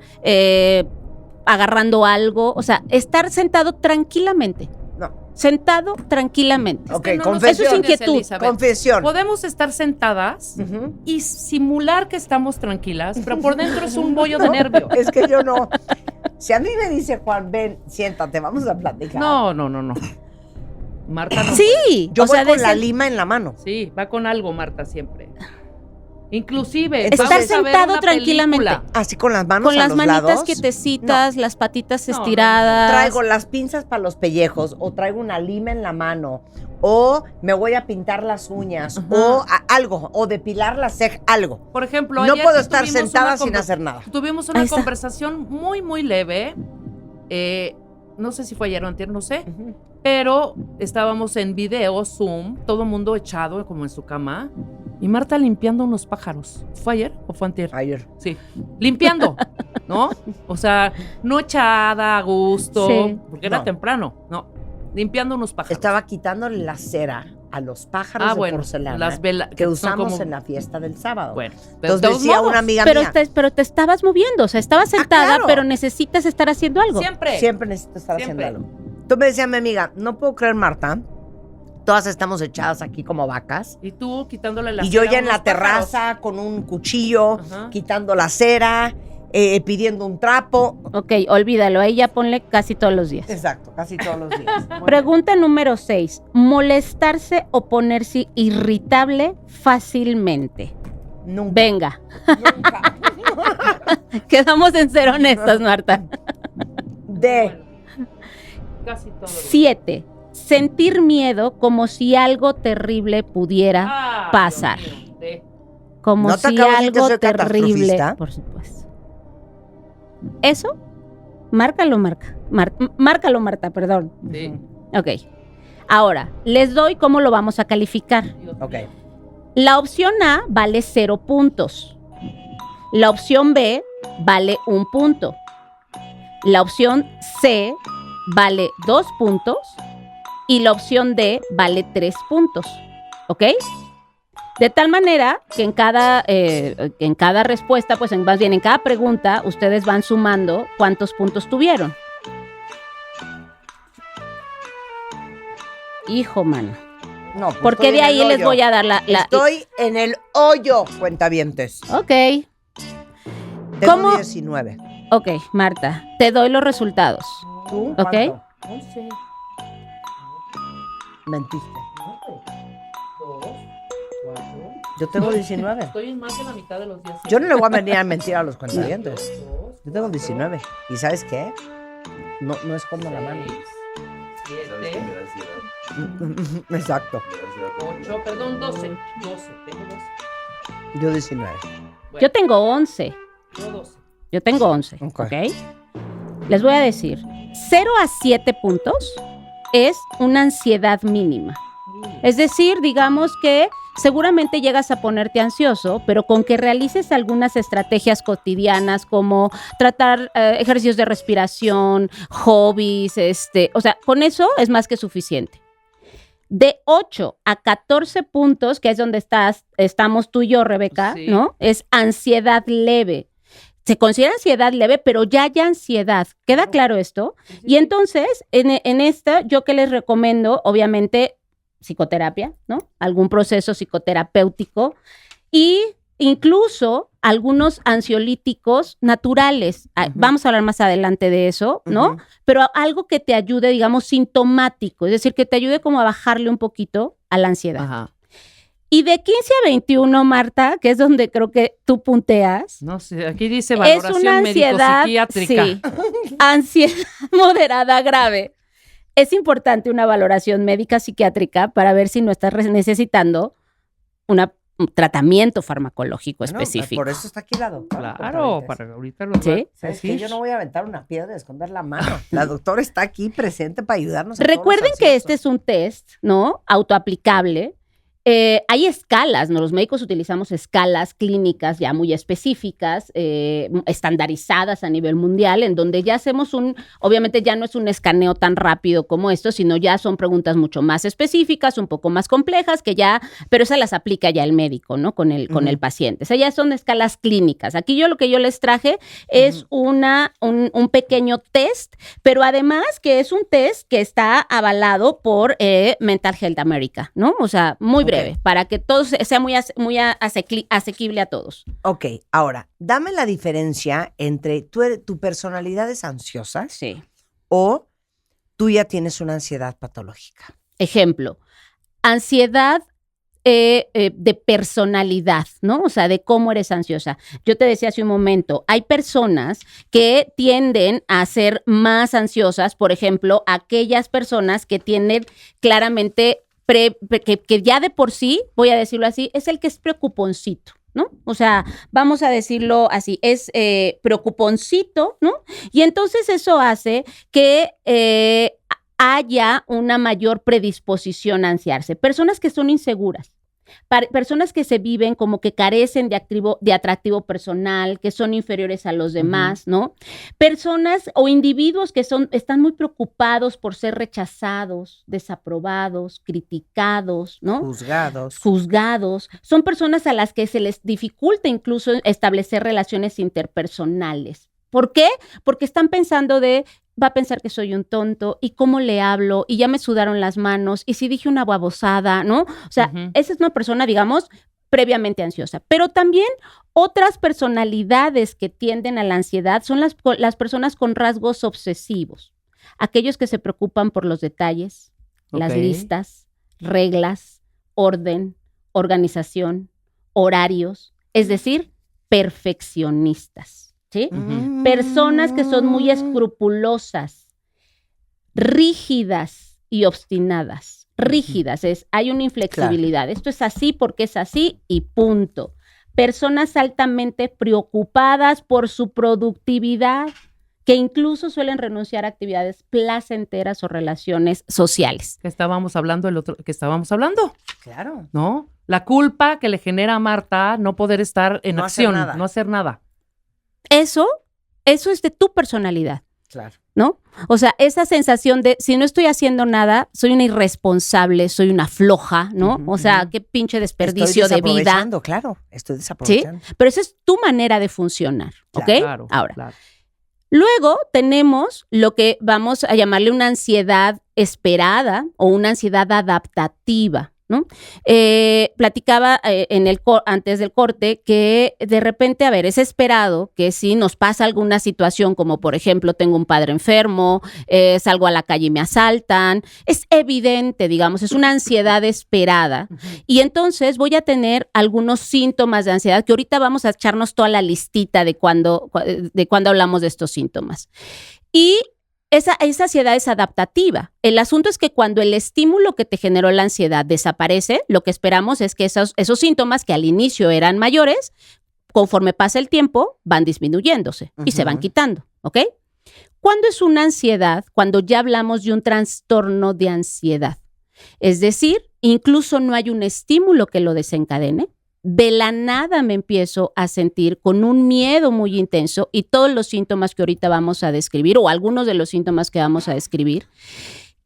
agarrando algo, o sea, estar sentado tranquilamente. No. Sentado tranquilamente. Ok, que no nos confesión. Eso es inquietud. Elizabeth. Confesión. Podemos estar sentadas Ujú. y simular que estamos tranquilas, pero por dentro es un bollo de nervio. Es que yo no. Si a mí me dice Juan, ven, siéntate, vamos a platicar. No. Marta no. Sí, Yo o voy sea, con la desde- lima en la mano. Sí, va con algo Marta siempre. Inclusive, Estar vamos a ver sentado una tranquilamente. película. Así con las manos con a las los manitas lados. quietecitas, las patitas No, no, no. estiradas. Traigo las pinzas para los pellejos, o traigo una lima en la mano, o me voy a pintar las uñas, Ajá. o algo, o depilar la ceja, algo. Por ejemplo, No ayer puedo que estar tuvimos sentada una sin hacer nada. Tuvimos Ahí una está. conversación muy, muy leve. No sé si fue ayer o antier, no sé. Pero estábamos en video, Zoom, todo el mundo echado como en su cama. Y Marta limpiando unos pájaros. ¿Fue ayer o fue antier? Ayer. Sí, limpiando, ¿no? O sea, no echada a gusto, Sí. porque era No. temprano, no. Limpiando unos pájaros. Estaba quitándole la cera a los pájaros de porcelana las velas que son usamos como- en la fiesta del sábado. Bueno, pero Entonces de todos decía modos, una amiga pero mía, pero te estabas moviendo, o sea, estabas sentada, claro. pero necesitas estar haciendo algo. siempre. siempre necesito estar Siempre. haciendo algo. Entonces me decía mi amiga, no puedo creer, Marta, todas estamos echadas aquí como vacas. Y tú quitándole la Y yo cera ya a en unos la terraza con un cuchillo, Ajá. quitando la cera, pidiendo un trapo. Ok, olvídalo, ahí ya ponle casi todos los días. Exacto, casi todos los días. Pregunta número 6. Molestarse o ponerse irritable fácilmente. Nunca. Venga, Nunca. quedamos en ser honestas, Marta. D. Casi todo. 7. Sentir miedo como si algo terrible pudiera pasar. Dios mío, D. Como ¿No te si acabo de decir que algo soy terrible. catastrofista? Por supuesto. Eso, márcalo, márcalo, Marta, perdón. Sí. Ok. Ahora, les doy cómo lo vamos a calificar. Dios Ok. mío. La opción A vale 0 puntos. La opción B vale 1 punto. La opción C vale 2 puntos. Y la opción D vale 3 puntos. ¿Ok? De tal manera que en cada respuesta, pues más bien en cada pregunta, ustedes van sumando cuántos puntos tuvieron. Hijo, mano. No, pues Porque estoy de en ahí el les hoyo. voy a dar la... Estoy en el hoyo, cuentavientes. Ok, Tengo ¿Cómo? 19. ok, Marta, te doy los resultados. ¿Tú? Ok. ¿Cuánto? 11, Mentiste. 2, 4. Yo tengo 19. Estoy en más de la mitad de los días. Yo no le voy a venir a mentir a los cuentavientes. 2, Yo tengo 19. ¿Y sabes qué? No escondo la mano. 7, Exacto. 8, perdón, 12. 12, tengo 12. Yo 19. Yo tengo 11. Yo 12. Yo tengo 11. Ok. ¿Ok? Les voy a decir, 0 a 7 puntos es una ansiedad mínima. Es decir, digamos que seguramente llegas a ponerte ansioso, pero con que realices algunas estrategias cotidianas como tratar ejercicios de respiración, hobbies, o sea, con eso es más que suficiente. De 8 a 14 puntos, que es donde estamos tú y yo, Rebeca, Sí. ¿no? Es ansiedad leve. Se considera ansiedad leve, pero ya hay ansiedad. ¿Queda claro esto? Y entonces, en esta, yo que les recomiendo, obviamente, psicoterapia, ¿no? Algún proceso psicoterapéutico y incluso algunos ansiolíticos naturales. Vamos a hablar más adelante de eso, ¿no? Pero algo que te ayude, digamos, sintomático, es decir, que te ayude como a bajarle un poquito a la ansiedad. Ajá. Y de 15 a 21, Marta, que es donde creo que tú punteas, No sé, aquí dice es valoración una ansiedad, médico-psiquiátrica. sí, ansiedad moderada grave. Es importante una valoración médica psiquiátrica para ver si no estás necesitando un tratamiento farmacológico Bueno, específico. por eso está aquí la doctora. Claro, cuentavientes. para ahorita lo ¿Sí? ¿Sabes qué? Yo no voy a aventar una piedra y esconder la mano. La doctora está aquí presente para ayudarnos a Recuerden todos que ansiosos. este es un test, ¿no? Autoaplicable. Hay escalas, ¿no? Los médicos utilizamos escalas clínicas ya muy específicas, estandarizadas a nivel mundial, en donde ya hacemos obviamente ya no es un escaneo tan rápido como esto, sino ya son preguntas mucho más específicas, un poco más complejas, pero esas las aplica ya el médico, ¿no? Con el paciente. O sea, ya son escalas clínicas. Aquí lo que yo les traje es un pequeño test, pero además que es un test que está avalado por Mental Health America, ¿no? O sea, muy breve, para que todo sea muy asequible a todos. Ok, ahora, dame la diferencia entre tu personalidad es ansiosa Sí. o tú ya tienes una ansiedad patológica. Ejemplo, ansiedad de personalidad, ¿no? O sea, de cómo eres ansiosa. Yo te decía hace un momento, hay personas que tienden a ser más ansiosas, por ejemplo, aquellas personas que tienen claramente que ya de por sí, voy a decirlo así, es el que es preocuponcito, ¿no? O sea, vamos a decirlo así, es preocuponcito, ¿no? Y entonces eso hace que haya una mayor predisposición a ansiarse. Personas que son inseguras. Personas que se viven como que carecen de atractivo personal, que son inferiores a los demás, ¿no? Personas o individuos que están muy preocupados por ser rechazados, desaprobados, criticados, ¿no? Juzgados. Son personas a las que se les dificulta incluso establecer relaciones interpersonales. ¿Por qué? Porque están pensando va a pensar que soy un tonto, y cómo le hablo, y ya me sudaron las manos, y si dije una babosada, ¿no? O sea, esa es una persona, digamos, previamente ansiosa. Pero también otras personalidades que tienden a la ansiedad son las personas con rasgos obsesivos, aquellos que se preocupan por los detalles, las listas, reglas, orden, organización, horarios, es decir, perfeccionistas, ¿sí? Personas que son muy escrupulosas, rígidas y obstinadas. Rígidas, hay una inflexibilidad. Claro. Esto es así porque es así y punto. Personas altamente preocupadas por su productividad, que incluso suelen renunciar a actividades placenteras o relaciones sociales. Que estábamos hablando Claro. ¿No? La culpa que le genera a Marta no poder estar en acción, no hacer nada. Eso es de tu personalidad. Claro. ¿No? O sea, esa sensación de si no estoy haciendo nada, soy una irresponsable, soy una floja, ¿no? O sea, qué pinche desperdicio de vida. Claro, estoy desaprovechando. ¿Sí? Pero esa es tu manera de funcionar, ¿ok? Claro, ahora, claro. Luego tenemos lo que vamos a llamarle una ansiedad esperada o una ansiedad adaptativa, ¿no? Platicaba antes del corte que de repente, es esperado que si nos pasa alguna situación como por ejemplo tengo un padre enfermo, salgo a la calle y me asaltan, es evidente, digamos, es una ansiedad esperada y entonces voy a tener algunos síntomas de ansiedad que ahorita vamos a echarnos toda la listita de cuando hablamos de estos síntomas. Y esa ansiedad es adaptativa. El asunto es que cuando el estímulo que te generó la ansiedad desaparece, lo que esperamos es que esos síntomas que al inicio eran mayores, conforme pasa el tiempo, van disminuyéndose y se van quitando, ¿ok? ¿Cuándo es una ansiedad? Cuando ya hablamos de un trastorno de ansiedad. Es decir, incluso no hay un estímulo que lo desencadene. De la nada me empiezo a sentir con un miedo muy intenso y todos los síntomas que ahorita vamos a describir o algunos de los síntomas que vamos a describir,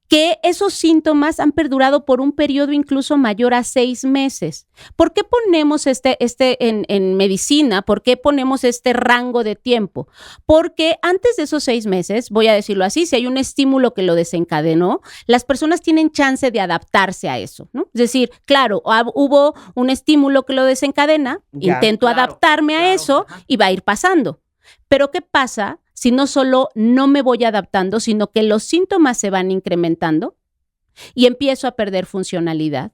que esos síntomas han perdurado por un periodo incluso mayor a 6 meses. ¿Por qué ponemos en medicina? ¿Por qué ponemos este rango de tiempo? Porque antes de esos 6 meses, voy a decirlo así, si hay un estímulo que lo desencadenó, las personas tienen chance de adaptarse a eso, ¿no? Es decir, claro, hubo un estímulo que lo desencadena, intento adaptarme a eso y va a ir pasando. Pero ¿qué pasa si no solo no me voy adaptando, sino que los síntomas se van incrementando y empiezo a perder funcionalidad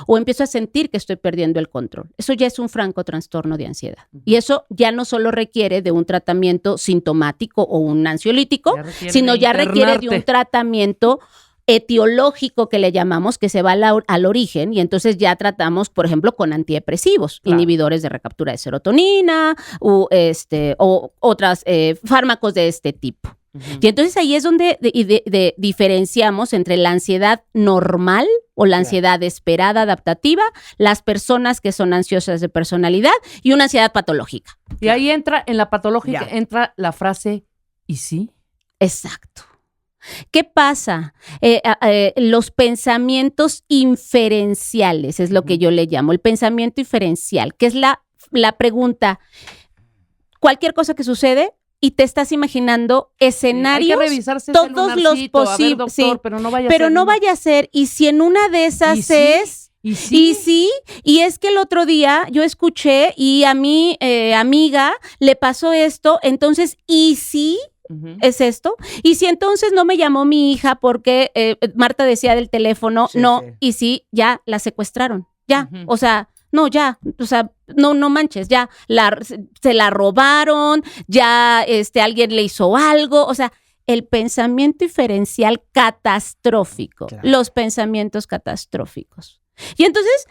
o empiezo a sentir que estoy perdiendo el control? Eso ya es un franco trastorno de ansiedad. Y eso ya no solo requiere de un tratamiento sintomático o un ansiolítico, sino ya requiere de un tratamiento etiológico que le llamamos, que se va al origen, y entonces ya tratamos, por ejemplo, con antidepresivos, inhibidores de recaptura de serotonina o otros fármacos de este tipo. Y entonces ahí es donde diferenciamos entre la ansiedad normal o la ansiedad esperada adaptativa, las personas que son ansiosas de personalidad y una ansiedad patológica. Y ahí entra, en la patológica, entra la frase, ¿y sí? Exacto. ¿Qué pasa? Los pensamientos inferenciales es lo que yo le llamo, el pensamiento inferencial, que es la pregunta, cualquier cosa que sucede y te estás imaginando escenarios, hay que revisarse todos los posibles, pero no vaya a ser, y si en una de esas es... ¿Y sí? Y es que el otro día yo escuché y a mi amiga le pasó esto, entonces, ¿y sí? ¿Es esto? Y si entonces no me llamó mi hija porque Marta decía del teléfono, y sí, ya la secuestraron, ya, o sea, no, ya, o sea, no manches, ya, se la robaron, ya alguien le hizo algo, o sea, el pensamiento inferencial catastrófico, los pensamientos catastróficos. Y entonces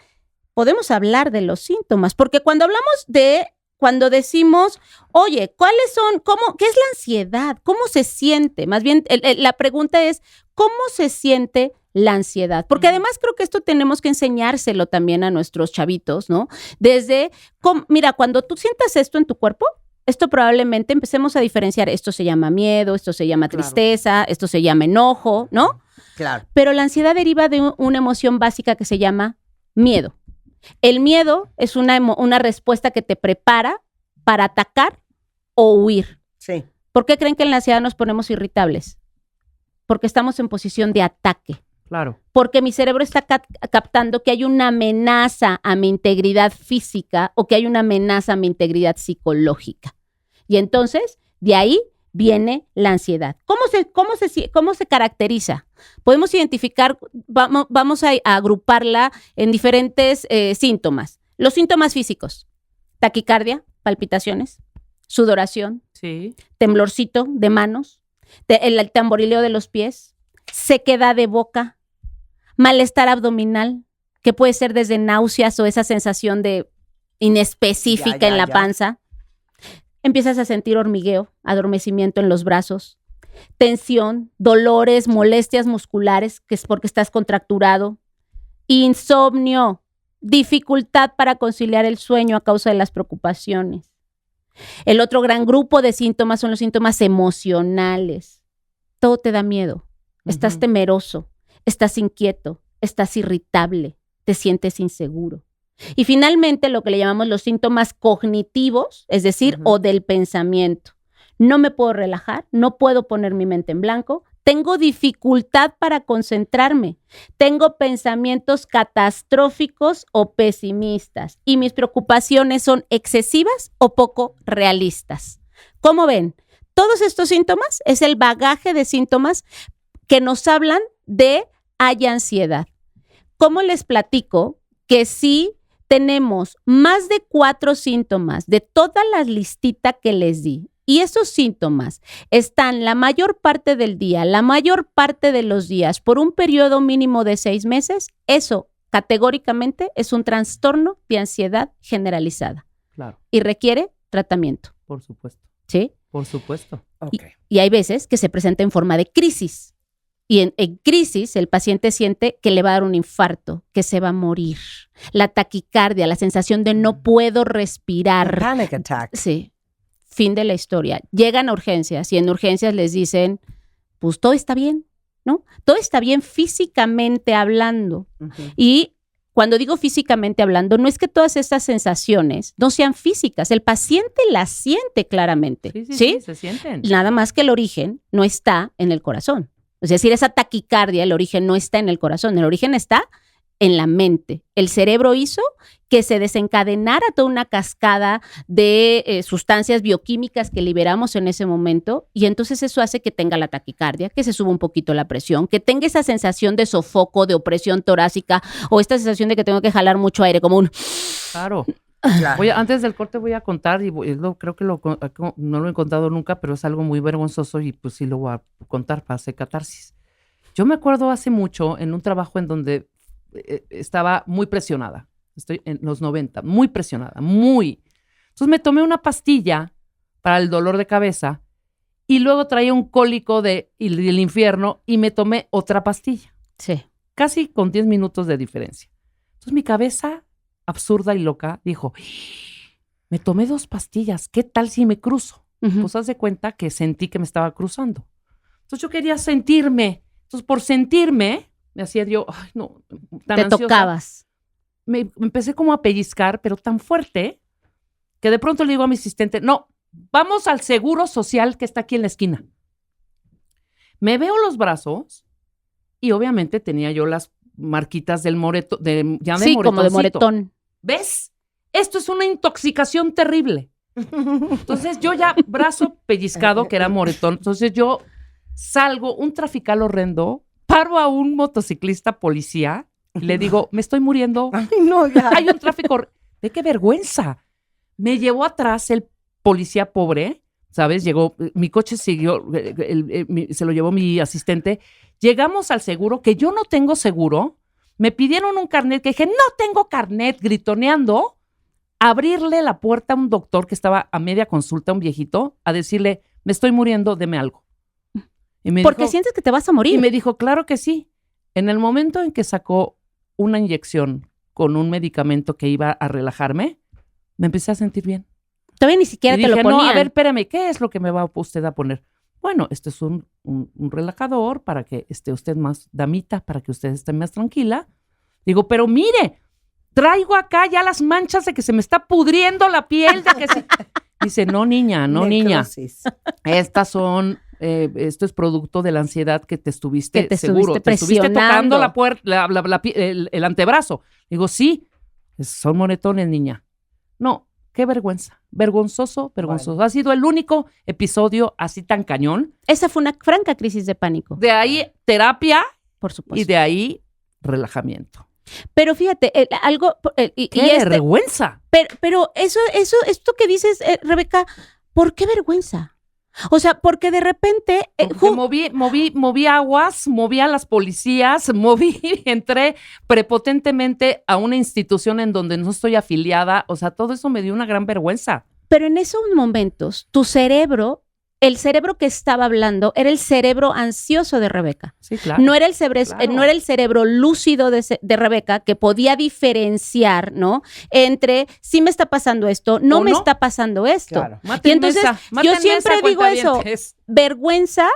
podemos hablar de los síntomas, porque cuando decimos, oye, ¿qué es la ansiedad? ¿Cómo se siente? Más bien, la pregunta es, ¿cómo se siente la ansiedad? Porque además creo que esto tenemos que enseñárselo también a nuestros chavitos, ¿no? Mira, cuando tú sientas esto en tu cuerpo, esto probablemente empecemos a diferenciar, esto se llama miedo, esto se llama tristeza, esto se llama enojo, ¿no? Claro. Pero la ansiedad deriva de una emoción básica que se llama miedo. El miedo es una respuesta que te prepara para atacar o huir. Sí. ¿Por qué creen que en la ansiedad nos ponemos irritables? Porque estamos en posición de ataque. Claro. Porque mi cerebro está captando que hay una amenaza a mi integridad física o que hay una amenaza a mi integridad psicológica. Y entonces, de ahí viene la ansiedad. ¿Cómo se caracteriza? Podemos identificar, vamos a agruparla en diferentes síntomas. Los síntomas físicos: taquicardia, palpitaciones, sudoración, Sí. temblorcito de manos, el tamborileo de los pies, sequedad de boca, malestar abdominal, que puede ser desde náuseas o esa sensación de inespecífica en la panza. Empiezas a sentir hormigueo, adormecimiento en los brazos, tensión, dolores, molestias musculares, que es porque estás contracturado, insomnio, dificultad para conciliar el sueño a causa de las preocupaciones. El otro gran grupo de síntomas son los síntomas emocionales. Todo te da miedo, estás temeroso, estás inquieto, estás irritable, te sientes inseguro. Y finalmente lo que le llamamos los síntomas cognitivos, es decir, o del pensamiento. No me puedo relajar, no puedo poner mi mente en blanco, tengo dificultad para concentrarme, tengo pensamientos catastróficos o pesimistas y mis preocupaciones son excesivas o poco realistas. ¿Cómo ven? Todos estos síntomas es el bagaje de síntomas que nos hablan de hay ansiedad. ¿Cómo les platico que sí tenemos más de 4 síntomas de toda la listita que les di? Y esos síntomas están la mayor parte del día, la mayor parte de los días, por un periodo mínimo de 6 meses. Eso categóricamente es un trastorno de ansiedad generalizada. Claro. Y requiere tratamiento. Por supuesto. ¿Sí? Por supuesto. Okay. Y hay veces que se presenta en forma de crisis. Y en crisis el paciente siente que le va a dar un infarto, que se va a morir. La taquicardia, la sensación de no puedo respirar. Panic attack. Sí. Fin de la historia. Llegan a urgencias y en urgencias les dicen, pues todo está bien, ¿no? Todo está bien físicamente hablando. Y cuando digo físicamente hablando, no es que todas estas sensaciones no sean físicas. El paciente las siente claramente. Sí, se sienten. Nada más que el origen no está en el corazón. Es decir, esa taquicardia, el origen no está en el corazón. El origen está en la mente. El cerebro hizo que se desencadenara toda una cascada de sustancias bioquímicas que liberamos en ese momento y entonces eso hace que tenga la taquicardia, que se suba un poquito la presión, que tenga esa sensación de sofoco, de opresión torácica o esta sensación de que tengo que jalar mucho aire, como un... Claro. Claro. Oye, antes del corte voy a contar, y creo que no lo he contado nunca, pero es algo muy vergonzoso y pues sí lo voy a contar para hacer catarsis. Yo me acuerdo hace mucho en un trabajo en donde estaba muy presionada. Estoy en los 90, muy presionada, muy. Entonces me tomé una pastilla para el dolor de cabeza y luego traía un cólico del infierno y me tomé otra pastilla. Sí. Casi con 10 minutos de diferencia. Entonces mi cabeza, absurda y loca, dijo, me tomé 2 pastillas, ¿qué tal si me cruzo? Pues haz de cuenta que sentí que me estaba cruzando. Entonces yo quería sentirme. Entonces por sentirme, me hacía yo, ay no, tan Te ansiosa. tocabas. Me empecé como a pellizcar, pero tan fuerte, que de pronto le digo a mi asistente, no, vamos al seguro social que está aquí en la esquina. Me veo los brazos y obviamente tenía yo las marquitas del moretón, Sí, como de moretón. ¿Ves? Esto es una intoxicación terrible. Entonces yo ya, brazo pellizcado, que era moretón, entonces yo salgo, un trafical horrendo, paro a un motociclista policía y le digo, me estoy muriendo. Ay, no, ya. Hay un tráfico. ¡De qué vergüenza! Me llevó atrás el policía pobre, ¿sabes? Llegó, mi coche siguió, se lo llevó mi asistente. Llegamos al seguro, que yo no tengo seguro. Me pidieron un carnet, que dije, no tengo carnet, gritoneando. Abrirle la puerta a un doctor que estaba a media consulta, un viejito, a decirle, me estoy muriendo, deme algo. Y me Porque dijo, sientes que te vas a morir. y me dijo, claro que sí. En el momento en que sacó una inyección con un medicamento que iba a relajarme, me empecé a sentir bien. Todavía ni siquiera Y te dije, lo ponían. no, a ver, espérame, ¿qué es lo que me va usted a poner? Bueno, este es un relajador para que esté usted más damita, para que usted esté más tranquila. Digo, pero mire, traigo acá ya las manchas de que se me está pudriendo la piel. Dice, no, niña, no, niña. Necrosis. Estas son esto es producto de la ansiedad que te estuviste, Que te seguro, estuviste te estuviste presionando. tocando la puerta, el antebrazo. Digo, sí, son moretones, niña. No, qué vergüenza. Vergonzoso. Bueno. Ha sido el único episodio así tan cañón. Esa fue una franca crisis de pánico, De ahí terapia por supuesto. y de ahí relajamiento. Pero fíjate, ¡Qué vergüenza! pero esto que dices, Rebeca, ¿por qué vergüenza? O sea, porque de repente Porque moví aguas, moví a las policías, entré prepotentemente a una institución en donde no estoy afiliada. O sea, todo eso me dio una gran vergüenza. pero en esos momentos, tu cerebro, el cerebro que estaba hablando, era el cerebro ansioso de Rebeca. Sí, claro. No era el cerebro, Claro. no era el cerebro lúcido de Rebeca que podía diferenciar, ¿no? Entre si me está pasando esto, no ¿O me no? está pasando esto. Claro. Y entonces, yo siempre digo eso, vergüenza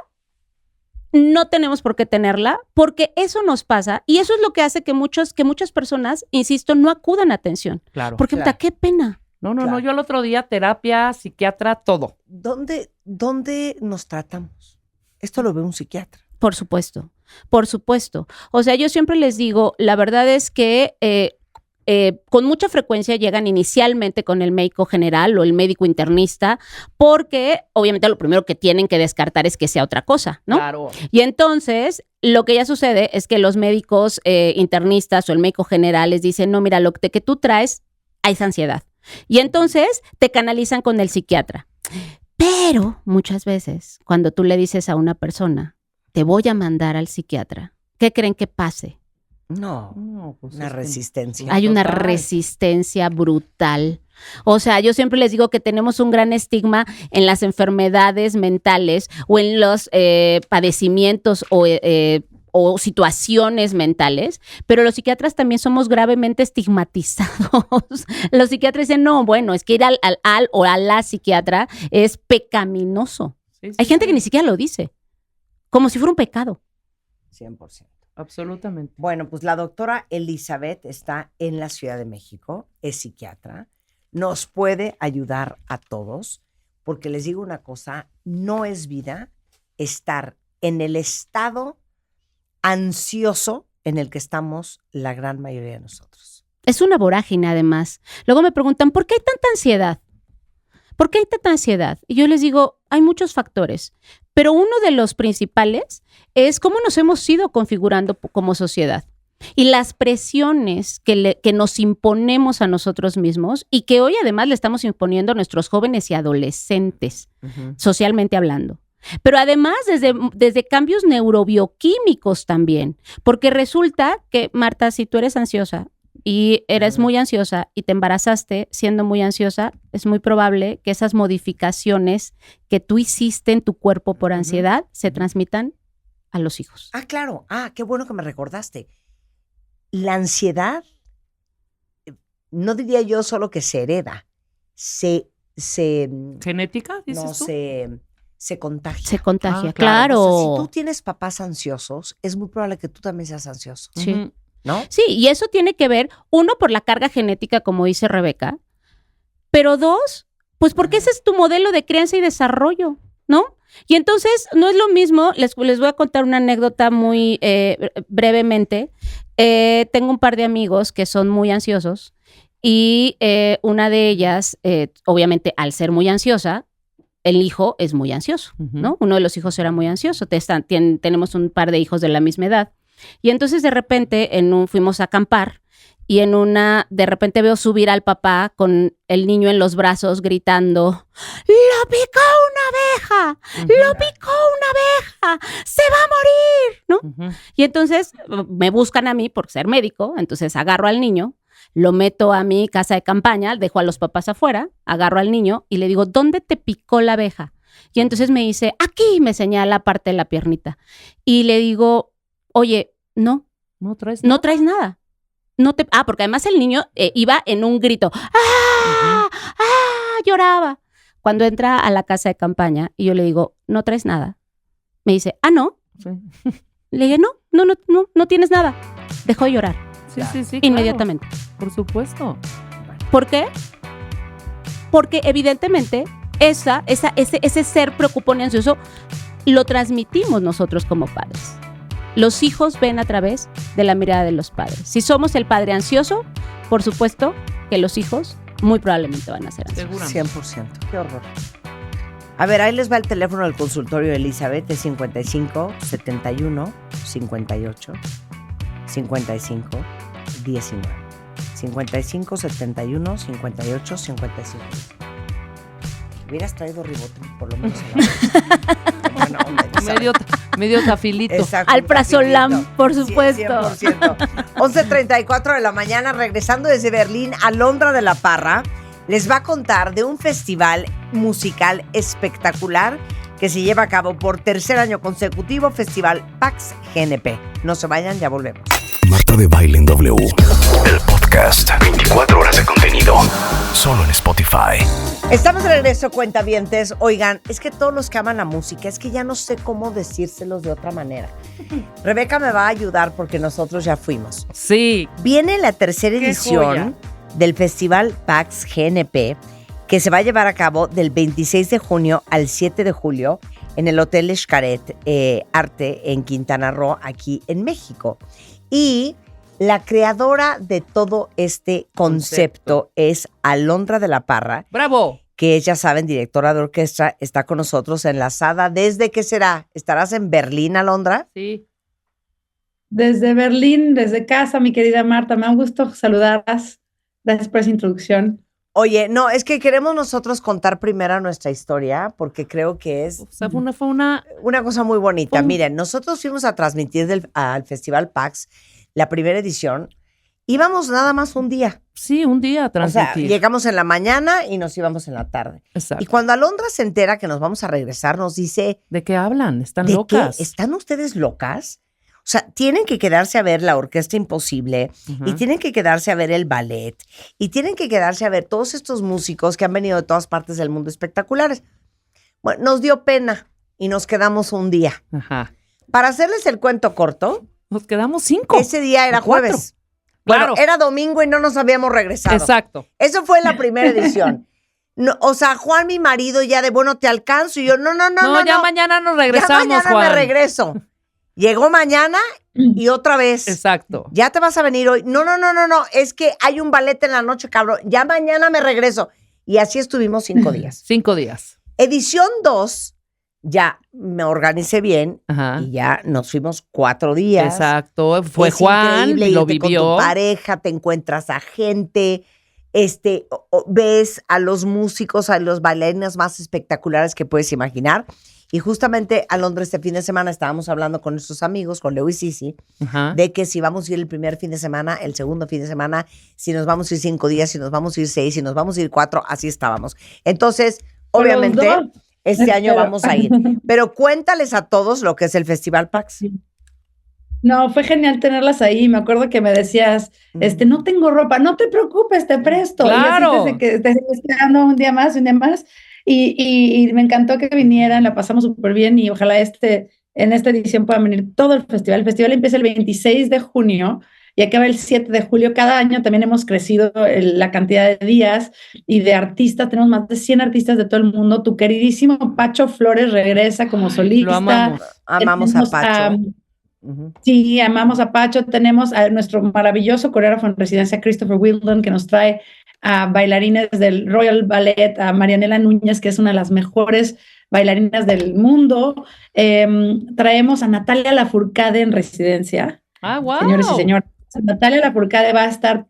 no tenemos por qué tenerla, porque eso nos pasa y eso es lo que hace que muchas personas, insisto, no acudan a atención. Claro. Porque, Claro. puta, qué pena. No, Claro. yo el otro día, terapia, psiquiatra, todo. ¿Dónde nos tratamos? Esto lo ve un psiquiatra. Por supuesto, por supuesto. O sea, yo siempre les digo, la verdad es que con mucha frecuencia llegan inicialmente con el médico general o el médico internista, porque obviamente lo primero que tienen que descartar es que sea otra cosa, ¿no? Claro. Y entonces, lo que ya sucede es que los médicos internistas o el médico general les dicen, no, mira, lo que tú traes es ansiedad. Y entonces te canalizan con el psiquiatra. Pero muchas veces, cuando tú le dices a una persona, te voy a mandar al psiquiatra, ¿qué creen que pase? No, Pues una es que- resistencia. Hay una Total. resistencia brutal. O sea, yo siempre les digo que tenemos un gran estigma en las enfermedades mentales o en los padecimientos o situaciones mentales, pero los psiquiatras también somos gravemente estigmatizados. Los psiquiatras dicen, no, bueno, es que ir al o a la psiquiatra es pecaminoso. Sí, sí, Hay gente sí. que ni siquiera lo dice, como si fuera un pecado. 100%. Absolutamente. Bueno, pues la doctora Elizabeth está en la Ciudad de México, es psiquiatra, nos puede ayudar a todos, porque les digo una cosa, no es vida estar en el estado ansioso en el que estamos la gran mayoría de nosotros. Es una vorágine, además. Luego me preguntan, ¿por qué hay tanta ansiedad? ¿Por qué hay tanta ansiedad? Y yo les digo, hay muchos factores, pero uno de los principales es cómo nos hemos ido configurando como sociedad y las presiones que nos imponemos a nosotros mismos y que hoy además le estamos imponiendo a nuestros jóvenes y adolescentes, socialmente hablando. Pero además desde cambios neurobioquímicos también, porque resulta que, Marta, si tú eres ansiosa y eres muy ansiosa y te embarazaste siendo muy ansiosa, es muy probable que esas modificaciones que tú hiciste en tu cuerpo por ansiedad se transmitan a los hijos. Ah, claro. Ah, qué bueno que me recordaste. La ansiedad, no diría yo solo que se hereda, ¿Genética, dices no, tú? se contagia. Se contagia, Ah, claro. claro. O sea, si tú tienes papás ansiosos, es muy probable que tú también seas ansioso, Sí. Ujú. ¿no? Sí, y eso tiene que ver, uno, por la carga genética, como dice Rebeca, pero dos, pues porque ese es tu modelo de crianza y desarrollo, ¿no? Y entonces no es lo mismo, les voy a contar una anécdota muy brevemente. Tengo un par de amigos que son muy ansiosos y una de ellas, obviamente al ser muy ansiosa, el hijo es muy ansioso, ¿no? Uno de los hijos era muy ansioso, tenemos un par de hijos de la misma edad. Y entonces de repente fuimos a acampar y de repente veo subir al papá con el niño en los brazos gritando, ¡lo picó una abeja! ¡Lo picó una abeja! ¡Se va a morir! ¿No? Y entonces me buscan a mí por ser médico, entonces agarro al niño, lo meto a mi casa de campaña, dejo a los papás afuera, agarro al niño y le digo, ¿dónde te picó la abeja? Y entonces me dice, aquí, me señala parte de la piernita. Y le digo, oye, no traes nada. Porque además el niño iba en un grito. ¡Ah! ¡Ah! Lloraba. Cuando entra a la casa de campaña y yo le digo, no traes nada. Me dice, ¿no? Sí. Le dije, no tienes nada. Dejó de llorar Sí, inmediatamente. claro, por supuesto. ¿Por qué? Porque evidentemente ese ser preocupón y ansioso lo transmitimos nosotros como padres. Los hijos ven a través de la mirada de los padres. Si somos el padre ansioso, por supuesto que los hijos muy probablemente van a ser ansiosos. 100%. Qué horror. A ver, ahí les va el teléfono del consultorio de Elizabeth, es 55 71 58 55 19. 55 71 58 55. Hubieras traído Ribotril por lo menos. Bueno, medio tafilito. Exacto. Alprazolam, por supuesto. 100%. 11:34 de la mañana, regresando desde Berlín, Alondra de la Parra les va a contar de un festival musical espectacular que se lleva a cabo por tercer año consecutivo, Festival Pax GNP. No se vayan, ya volvemos. Marta de Baile en W. El podcast. 24 horas de contenido. Solo en Spotify. Estamos de regreso, cuentavientes. Oigan, es que todos los que aman la música, es que ya no sé cómo decírselos de otra manera. Rebeca me va a ayudar porque nosotros ya fuimos. Sí. Viene la tercera edición joya. del Festival Pax GNP, que se va a llevar a cabo del 26 de junio al 7 de julio en el Hotel Xcaret Arte en Quintana Roo, aquí en México. Y la creadora de todo este concepto es Alondra de la Parra, ¡Bravo! que ya saben, directora de orquesta, está con nosotros enlazada. ¿Desde qué será? ¿Estarás en Berlín, Alondra? Sí. Desde Berlín, desde casa, mi querida Marta, me da un gusto saludarlas. Gracias por esa introducción. Oye, no, es que queremos nosotros contar primero nuestra historia, porque creo que es O sea, fue una... una cosa muy bonita. Miren, nosotros fuimos a transmitir al Festival Pax la primera edición. Íbamos nada más un día. Sí, un día a O sea, transmitir. llegamos en la mañana y nos íbamos en la tarde. Exacto. Y cuando Alondra se entera que nos vamos a regresar, nos dice, ¿De qué hablan? ¿Están ¿de locas? qué? ¿Están ustedes locas? O sea, tienen que quedarse a ver la Orquesta Imposible Ujú. y tienen que quedarse a ver el ballet y tienen que quedarse a ver todos estos músicos que han venido de todas partes del mundo espectaculares. Bueno, nos dio pena y nos quedamos un día. Ajá. Para hacerles el cuento corto, Nos quedamos 5. ese día era o 4. jueves. Claro. Bueno, era domingo y no nos habíamos regresado. Exacto. Eso fue la primera edición. No, o sea, Juan, mi marido, ya de bueno, te alcanzo. Y yo, no. Ya mañana nos Ya regresamos, mañana Juan. me regreso. Llegó mañana y otra vez. Exacto. Ya te vas a venir hoy. No. Es que hay un ballet en la noche, cabrón. Ya mañana me regreso. Y así estuvimos 5 días. 5 días. Edición 2, ya me organicé bien Ajá. y ya nos fuimos 4 días. Exacto. Fue Es Juan, increíble lo irte vivió. con tu pareja, te encuentras a gente, ves a los músicos, a los bailarines más espectaculares que puedes imaginar. Y justamente a Londres este fin de semana estábamos hablando con nuestros amigos, con Leo y Sisi, Ajá. de que si vamos a ir el primer fin de semana, el segundo fin de semana, si nos vamos a ir 5 días, si nos vamos a ir 6, si nos vamos a ir 4, así estábamos. Entonces, obviamente, Los dos. este año Espero. vamos a ir. Pero cuéntales a todos lo que es el Festival Pax. No, fue genial tenerlas ahí. Me acuerdo que me decías, no tengo ropa, no te preocupes, te presto. Claro. Y así te estoy esperando un día más. Y me encantó que vinieran, la pasamos súper bien y ojalá en esta edición puedan venir todo el festival. El festival empieza el 26 de junio y acaba el 7 de julio. Cada año también hemos crecido la cantidad de días y de artistas. Tenemos más de 100 artistas de todo el mundo. Tu queridísimo Pacho Flores regresa como solista. Lo amamos. Amamos a Tenemos Pacho. Ujú. Sí, amamos a Pacho. Tenemos a nuestro maravilloso coreógrafo en residencia, Christopher Wheeldon, que nos trae a bailarines del Royal Ballet, a Marianela Núñez, que es una de las mejores bailarinas del mundo. Traemos a Natalia Lafourcade en residencia. Ah, wow. Señores y señores, Natalia Lafourcade va a estar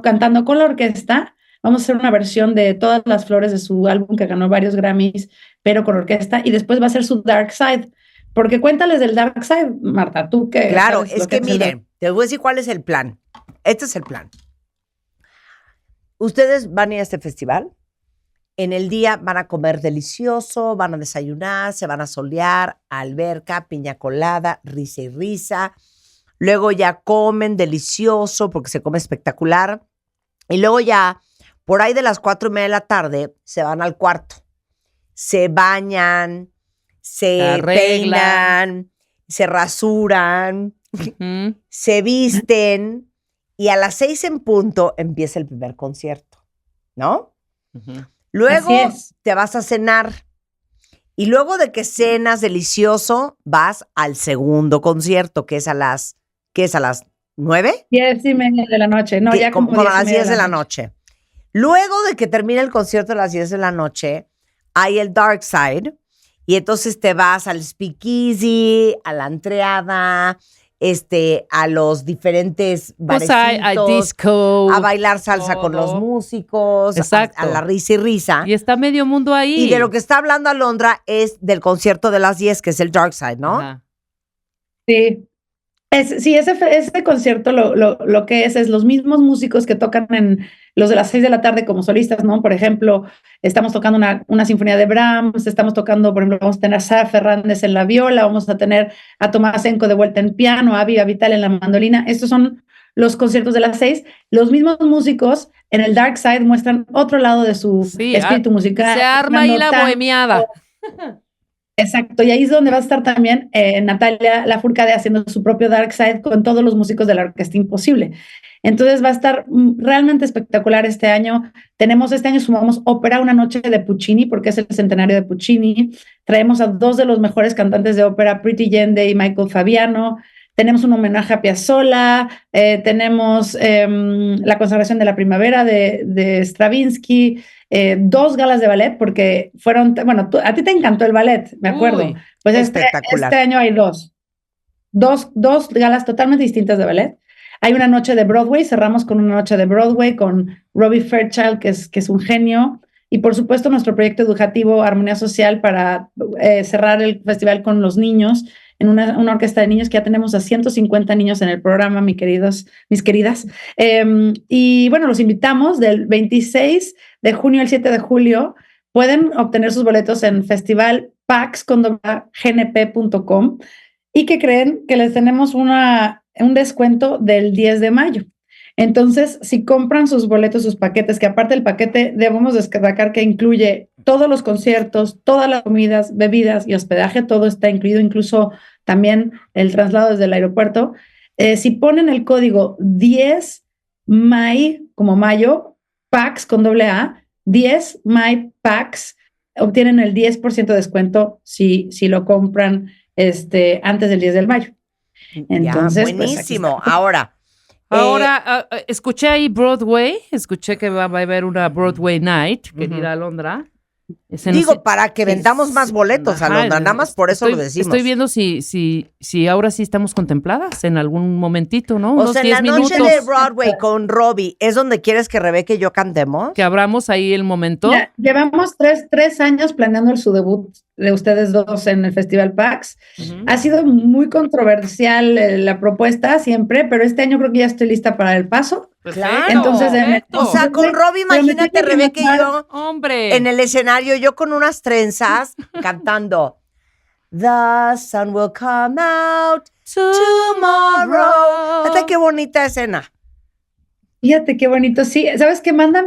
cantando con la orquesta. Vamos a hacer una versión de Todas las Flores de su álbum que ganó varios Grammys, pero con orquesta. Y después va a ser su Dark Side. Porque cuéntales del Dark Side, Marta, tú que Claro, sabes es lo que es el miren, te voy a decir cuál es el plan. Este es el plan. Ustedes van a ir a este festival. En el día van a comer delicioso, van a desayunar, se van a solear, alberca, piña colada, risa y risa. Luego ya comen delicioso porque se come espectacular. Y luego ya, por ahí de las 4:30 de la tarde, se van al cuarto. Se bañan, se Arreglan. peinan, se rasuran, Ujú. se visten y a las 6 en punto empieza el primer concierto, ¿no? Ujú. Luego Así es. te vas a cenar Y luego de que cenas delicioso, vas al segundo concierto, que es a las 9. 10:30 de la noche. No, ya como a las 10 de la noche. Luego de que termina el concierto a las 10 de la noche, hay el Dark Side. Y entonces te vas al speakeasy, a la entreada, a los diferentes barecitos, hay disco, a bailar salsa con los músicos, a la risa y risa. Y está medio mundo ahí. Y de lo que está hablando Alondra es del concierto de las 10, que es el Dark Side, ¿no? Ajá. Sí. Ese concierto lo que es los mismos músicos que tocan en los de las 6 de la tarde como solistas, ¿no? Por ejemplo, estamos tocando una sinfonía de Brahms, estamos tocando, por ejemplo, vamos a tener a Sara Fernández en la viola, vamos a tener a Tomasenko de vuelta en piano, a Avi Avital en la mandolina. Estos son los conciertos de las 6. Los mismos músicos en el Dark Side muestran otro lado de su espíritu musical. Se arma ahí la bohemiada. Exacto, y ahí es donde va a estar también Natalia Lafourcade haciendo su propio Dark Side con todos los músicos de la Orquesta Imposible. Entonces va a estar realmente espectacular este año. Este año sumamos ópera, una noche de Puccini, porque es el centenario de Puccini. Traemos a 2 de los mejores cantantes de ópera, Priti Yende y Michael Fabiano. Tenemos un homenaje a Piazzolla, tenemos la consagración de la primavera de Stravinsky, 2 galas de ballet, porque a ti te encantó el ballet, me acuerdo. Uy, pues este año hay 2 galas totalmente distintas de ballet. Hay una noche de Broadway, cerramos con una noche de Broadway con Robbie Fairchild, que es un genio, y por supuesto nuestro proyecto educativo Armonía Social para cerrar el festival con los niños, en una orquesta de niños, que ya tenemos a 150 niños en el programa, mis queridas. Y bueno, los invitamos del 26 de junio al 7 de julio. Pueden obtener sus boletos en festivalpax.gnp.com. ¿Y que creen? Que les tenemos un descuento del 10 de mayo. Entonces, si compran sus boletos, sus paquetes, que aparte del paquete debemos destacar que incluye todos los conciertos, todas las comidas, bebidas y hospedaje, todo está incluido, incluso también el traslado desde el aeropuerto. Si ponen el código 10MAI, como mayo, PAX con AA, 10MAI PAX, obtienen el 10% de descuento si lo compran antes del 10 de mayo. Entonces, buenísimo. Pues, Ahora, escuché ahí Broadway, escuché que va a haber una Broadway Night, querida Alondra. Digo, para que vendamos más boletos, Alondra, nada más por eso lo decimos. Estoy viendo si ahora sí estamos contempladas en algún momentito, ¿no? O sea, en la noche de Broadway con Robbie, ¿es donde quieres que Rebeca y yo cantemos? Que abramos ahí el momento. Ya, llevamos tres años planeando su debut de ustedes dos en el Festival PAX. Ha sido muy controversial la propuesta siempre, pero este año creo que ya estoy lista para el paso. Claro. Entonces, o sea, con Robbie, imagínate, Rebeca y yo hombre, en el escenario, yo con unas trenzas cantando The sun will come out tomorrow. Fíjate qué bonita escena. Fíjate qué bonito. Sí, ¿sabes qué? Mandan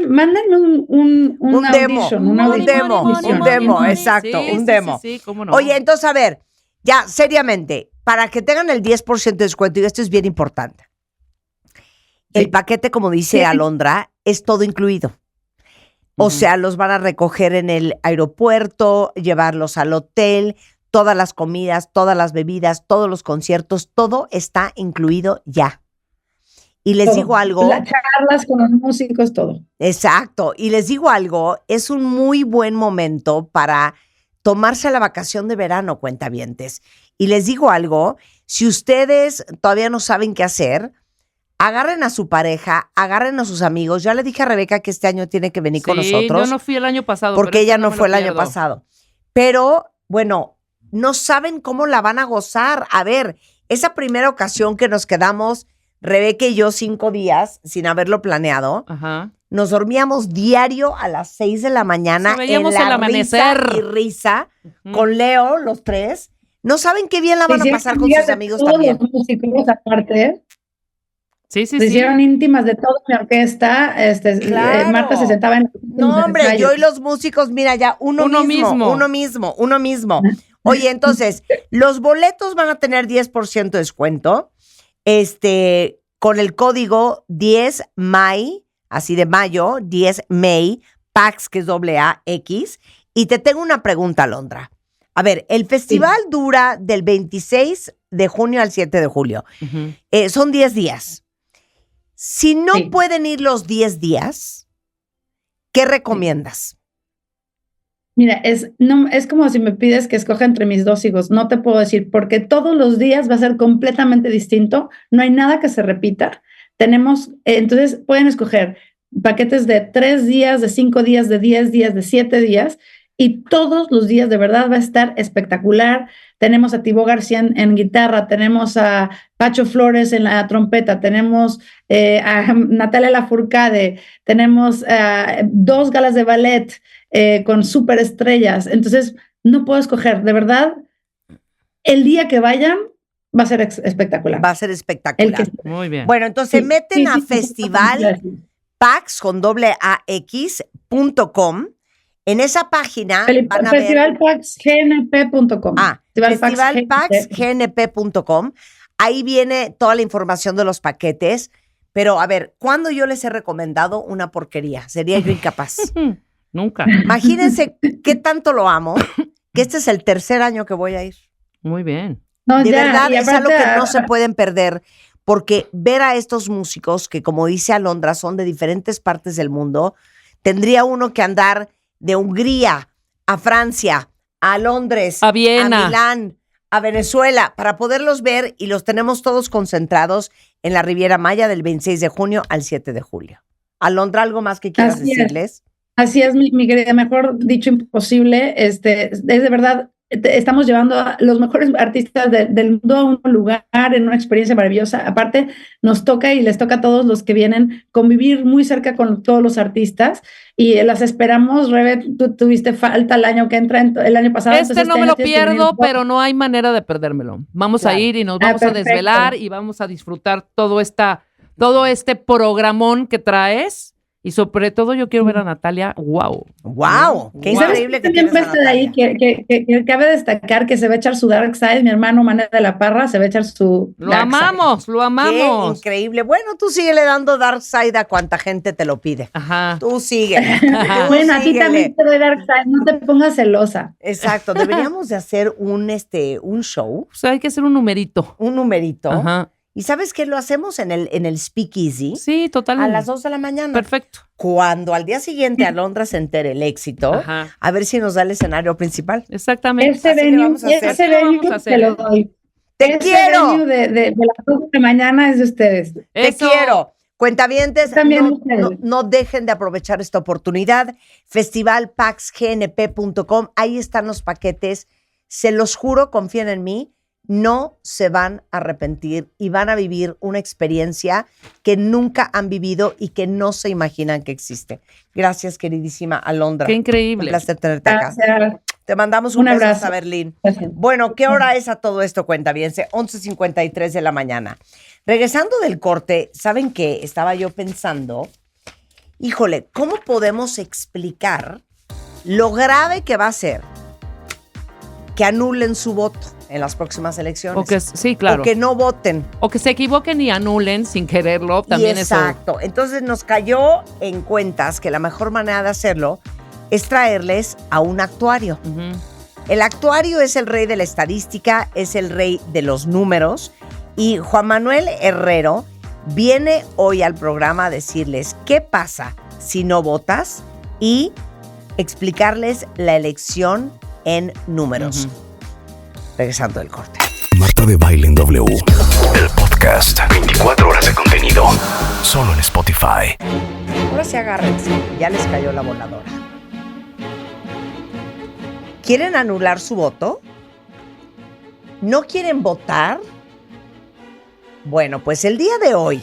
un demo, exacto, un demo. Sí, cómo no. Oye, entonces, a ver, ya, seriamente, para que tengan el 10% de descuento, y esto es bien importante, el paquete, como dice Alondra, es todo incluido. O sea, los van a recoger en el aeropuerto, llevarlos al hotel, todas las comidas, todas las bebidas, todos los conciertos, todo está incluido ya. Y les digo algo. Las charlas con los músicos, todo. Exacto. Y les digo algo, es un muy buen momento para tomarse la vacación de verano, cuentavientes. Y les digo algo, si ustedes todavía no saben qué hacer, agarren a su pareja, agarren a sus amigos. Ya le dije a Rebeca que este año tiene que venir con nosotros. Yo no fui el año pasado. Porque ella no fue el año pasado. Pero, bueno, no saben cómo la van a gozar. A ver, esa primera ocasión que nos quedamos, Rebeca y yo, 5 días, sin haberlo planeado, nos dormíamos diario a las 6 de la mañana en la amanecer. Risa y risa, con Leo, los 3. No saben qué bien la van a pasar con sus amigos también. Los músicos aparte, Sí. hicieron íntimas de toda mi orquesta. Claro. Marta se sentaba en No, hombre, yo y los músicos, mira, ya uno mismo. Oye, entonces, los boletos van a tener 10% de descuento, con el código 10MAI, así de mayo, 10MAI, PAX, que es AX. Y te tengo una pregunta, Alondra. A ver, el festival dura del 26 de junio al 7 de julio. Son 10 días. Si no pueden ir los 10 días, ¿qué recomiendas? Mira, es como si me pides que escoja entre mis dos hijos. No te puedo decir, porque todos los días va a ser completamente distinto. No hay nada que se repita. Entonces pueden escoger paquetes de 3 días, de 5 días, de 10 días, de 7 días. Y todos los días de verdad va a estar espectacular. Tenemos a Thibaut García en guitarra, tenemos a Pacho Flores en la trompeta, tenemos a Natalia Lafourcade, tenemos 2 galas de ballet con superestrellas. Entonces, no puedo escoger. De verdad, el día que vayan va a ser espectacular. Va a ser espectacular. Muy bien. Bueno, entonces meten a festivalpax.com. En esa página van a ver festivalpaxgnp.com. festivalpaxgnp.com. Ahí viene toda la información de los paquetes. Pero, a ver, ¿cuándo yo les he recomendado una porquería? Sería yo incapaz. Nunca. Imagínense qué tanto lo amo, que este es el 3er año que voy a ir. Muy bien. No, de verdad, es algo aparte, que no se pueden perder, porque ver a estos músicos que, como dice Alondra, son de diferentes partes del mundo, tendría uno que andar de Hungría a Francia, a Londres, a Viena, a Milán, a Venezuela, para poderlos ver, y los tenemos todos concentrados en la Riviera Maya del 26 de junio al 7 de julio. Alondra, ¿algo más que quieras decirles? Así es, mi querida, mejor dicho imposible. Es de verdad, estamos llevando a los mejores artistas del mundo a un lugar, en una experiencia maravillosa. Aparte, nos toca y les toca a todos los que vienen convivir muy cerca con todos los artistas, y las esperamos. Rebe, tú tuviste falta el año que entra, el año pasado. No me lo pierdo, pero no hay manera de perdérmelo. Vamos a ir y nos vamos a desvelar y vamos a disfrutar todo este programón que traes. Y sobre todo yo quiero ver a Natalia. ¡Wow! ¡Wow! ¡Qué increíble que tienes a Natalia! De ahí que cabe destacar que se va a echar su Dark Side. Mi hermano Manuel de la Parra se va a echar su Lo amamos. ¡Qué increíble! Bueno, tú síguele dando Dark Side a cuanta gente te lo pide. Ajá. Tú síguele. Bueno, a ti también te doy Dark Side. No te pongas celosa. Exacto. Deberíamos de hacer un show. O sea, hay que hacer un numerito. Un numerito. Ajá. ¿Y sabes qué? Lo hacemos en el Speakeasy. Sí, totalmente. A las 2 de la mañana. Perfecto. Cuando al día siguiente Alondra se entere el éxito, a ver si nos da el escenario principal. Exactamente. Ese venue te lo doy. ¡Te quiero! Venue de las 2 de la mañana es de ustedes. ¡Te quiero! Cuentavientes, no dejen de aprovechar esta oportunidad. Festivalpaxgnp.com. Ahí están los paquetes. Se los juro, confíen en mí. No se van a arrepentir y van a vivir una experiencia que nunca han vivido y que no se imaginan que existe. Gracias, queridísima Alondra. Qué increíble. Un placer tenerte acá. Gracias. Te mandamos un beso abrazo a Berlín. Gracias. Bueno, ¿qué hora es a todo esto? Cuentaviense, 11:53 de la mañana. Regresando del corte, ¿saben qué? Estaba yo pensando, híjole, ¿cómo podemos explicar lo grave que va a ser que anulen su voto en las próximas elecciones? Sí, claro. O que no voten. O que se equivoquen y anulen sin quererlo. También Exacto. Entonces nos cayó en cuentas que la mejor manera de hacerlo es traerles a un actuario. El actuario es el rey de la estadística, es el rey de los números, y Juan Manuel Herrero viene hoy al programa a decirles qué pasa si no votas y explicarles la elección en números. Regresando del corte. Marta de Baile en W. El podcast. 24 horas de contenido. Solo en Spotify. Ahora sí agárrense. Ya les cayó la voladora. ¿Quieren anular su voto? ¿No quieren votar? Bueno, pues el día de hoy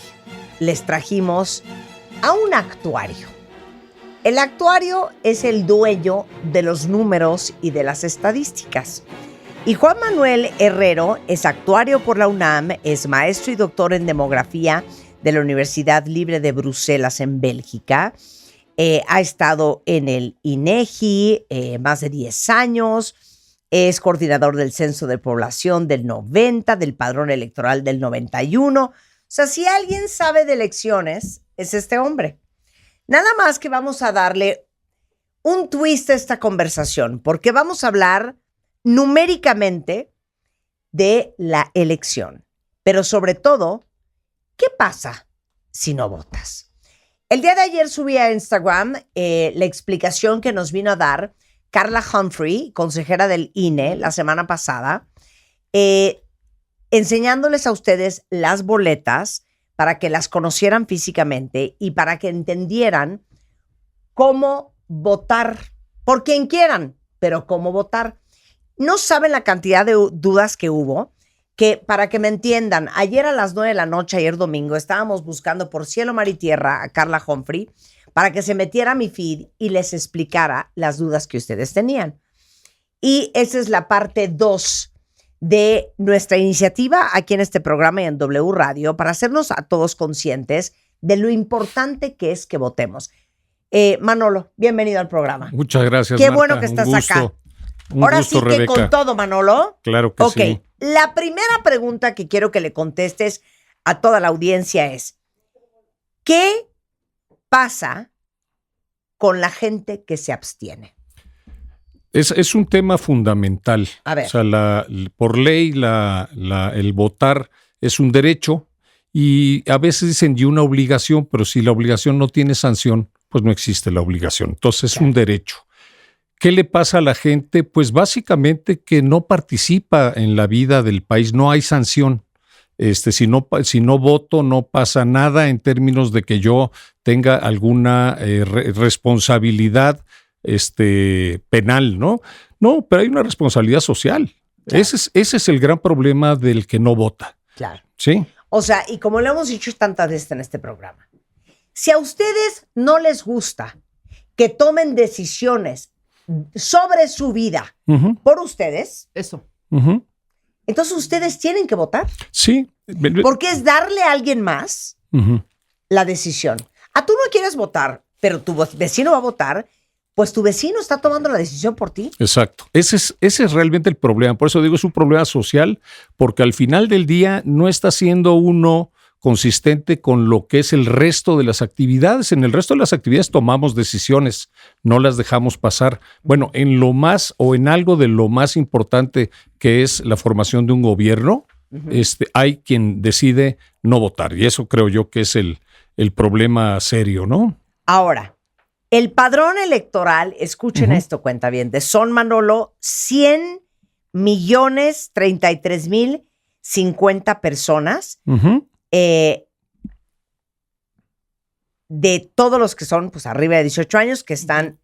les trajimos a un actuario. El actuario es el dueño de los números y de las estadísticas. Y Juan Manuel Herrero es actuario por la UNAM, es maestro y doctor en demografía de la Universidad Libre de Bruselas en Bélgica. Ha estado en el INEGI más de 10 años. Es coordinador del Censo de Población del 90, del Padrón Electoral del 91. O sea, si alguien sabe de elecciones, es este hombre. Nada más que vamos a darle un twist a esta conversación, porque vamos a hablar numéricamente de la elección. Pero sobre todo, ¿qué pasa si no votas? El día de ayer subí a Instagram la explicación que nos vino a dar Carla Humphrey, consejera del INE, la semana pasada, enseñándoles a ustedes las boletas para que las conocieran físicamente y para que entendieran cómo votar, por quien quieran, pero cómo votar. No saben la cantidad de dudas que hubo, que para que me entiendan, ayer a las 9 de la noche, ayer domingo, estábamos buscando por cielo, mar y tierra a Carla Humphrey para que se metiera a mi feed y les explicara las dudas que ustedes tenían. Y esa es la parte 2 de nuestra iniciativa aquí en este programa y en W Radio para hacernos a todos conscientes de lo importante que es que votemos. Manolo, bienvenido al programa. Muchas gracias, Qué Marta. bueno que estás acá. Ahora sí que Rebeca. con todo, Manolo. Claro que sí. Ok, la primera pregunta que quiero que le contestes a toda la audiencia es, ¿qué pasa con la gente que se abstiene? Es un tema fundamental. A ver. O sea, por ley el votar es un derecho y a veces dicen y una obligación, pero si la obligación no tiene sanción, pues no existe la obligación. Entonces es un derecho. ¿Qué le pasa a la gente? Pues básicamente que no participa en la vida del país, no hay sanción. Si no voto, no pasa nada en términos de que yo tenga alguna responsabilidad penal, ¿no? No, pero hay una responsabilidad social. Claro. Ese es el gran problema del que no vota. Claro. Sí. O sea, y como lo hemos dicho tantas veces en este programa, si a ustedes no les gusta que tomen decisiones sobre su vida por ustedes, Eso. entonces ustedes tienen que votar. Sí. Porque es darle a alguien más la decisión. Tú no quieres votar, pero tu vecino va a votar, pues tu vecino está tomando la decisión por ti. Exacto. Ese es realmente el problema. Por eso digo, es un problema social, porque al final del día no está siendo uno consistente con lo que es el resto de las actividades. En el resto de las actividades tomamos decisiones, no las dejamos pasar. Bueno, en lo más o en algo de lo más importante que es la formación de un gobierno, hay quien decide no votar. Y eso creo yo que es el problema serio, ¿no? Ahora, el padrón electoral, escuchen esto, cuentavientes, son, Manolo, 100,033,050 personas de todos los que son pues arriba de 18 años que están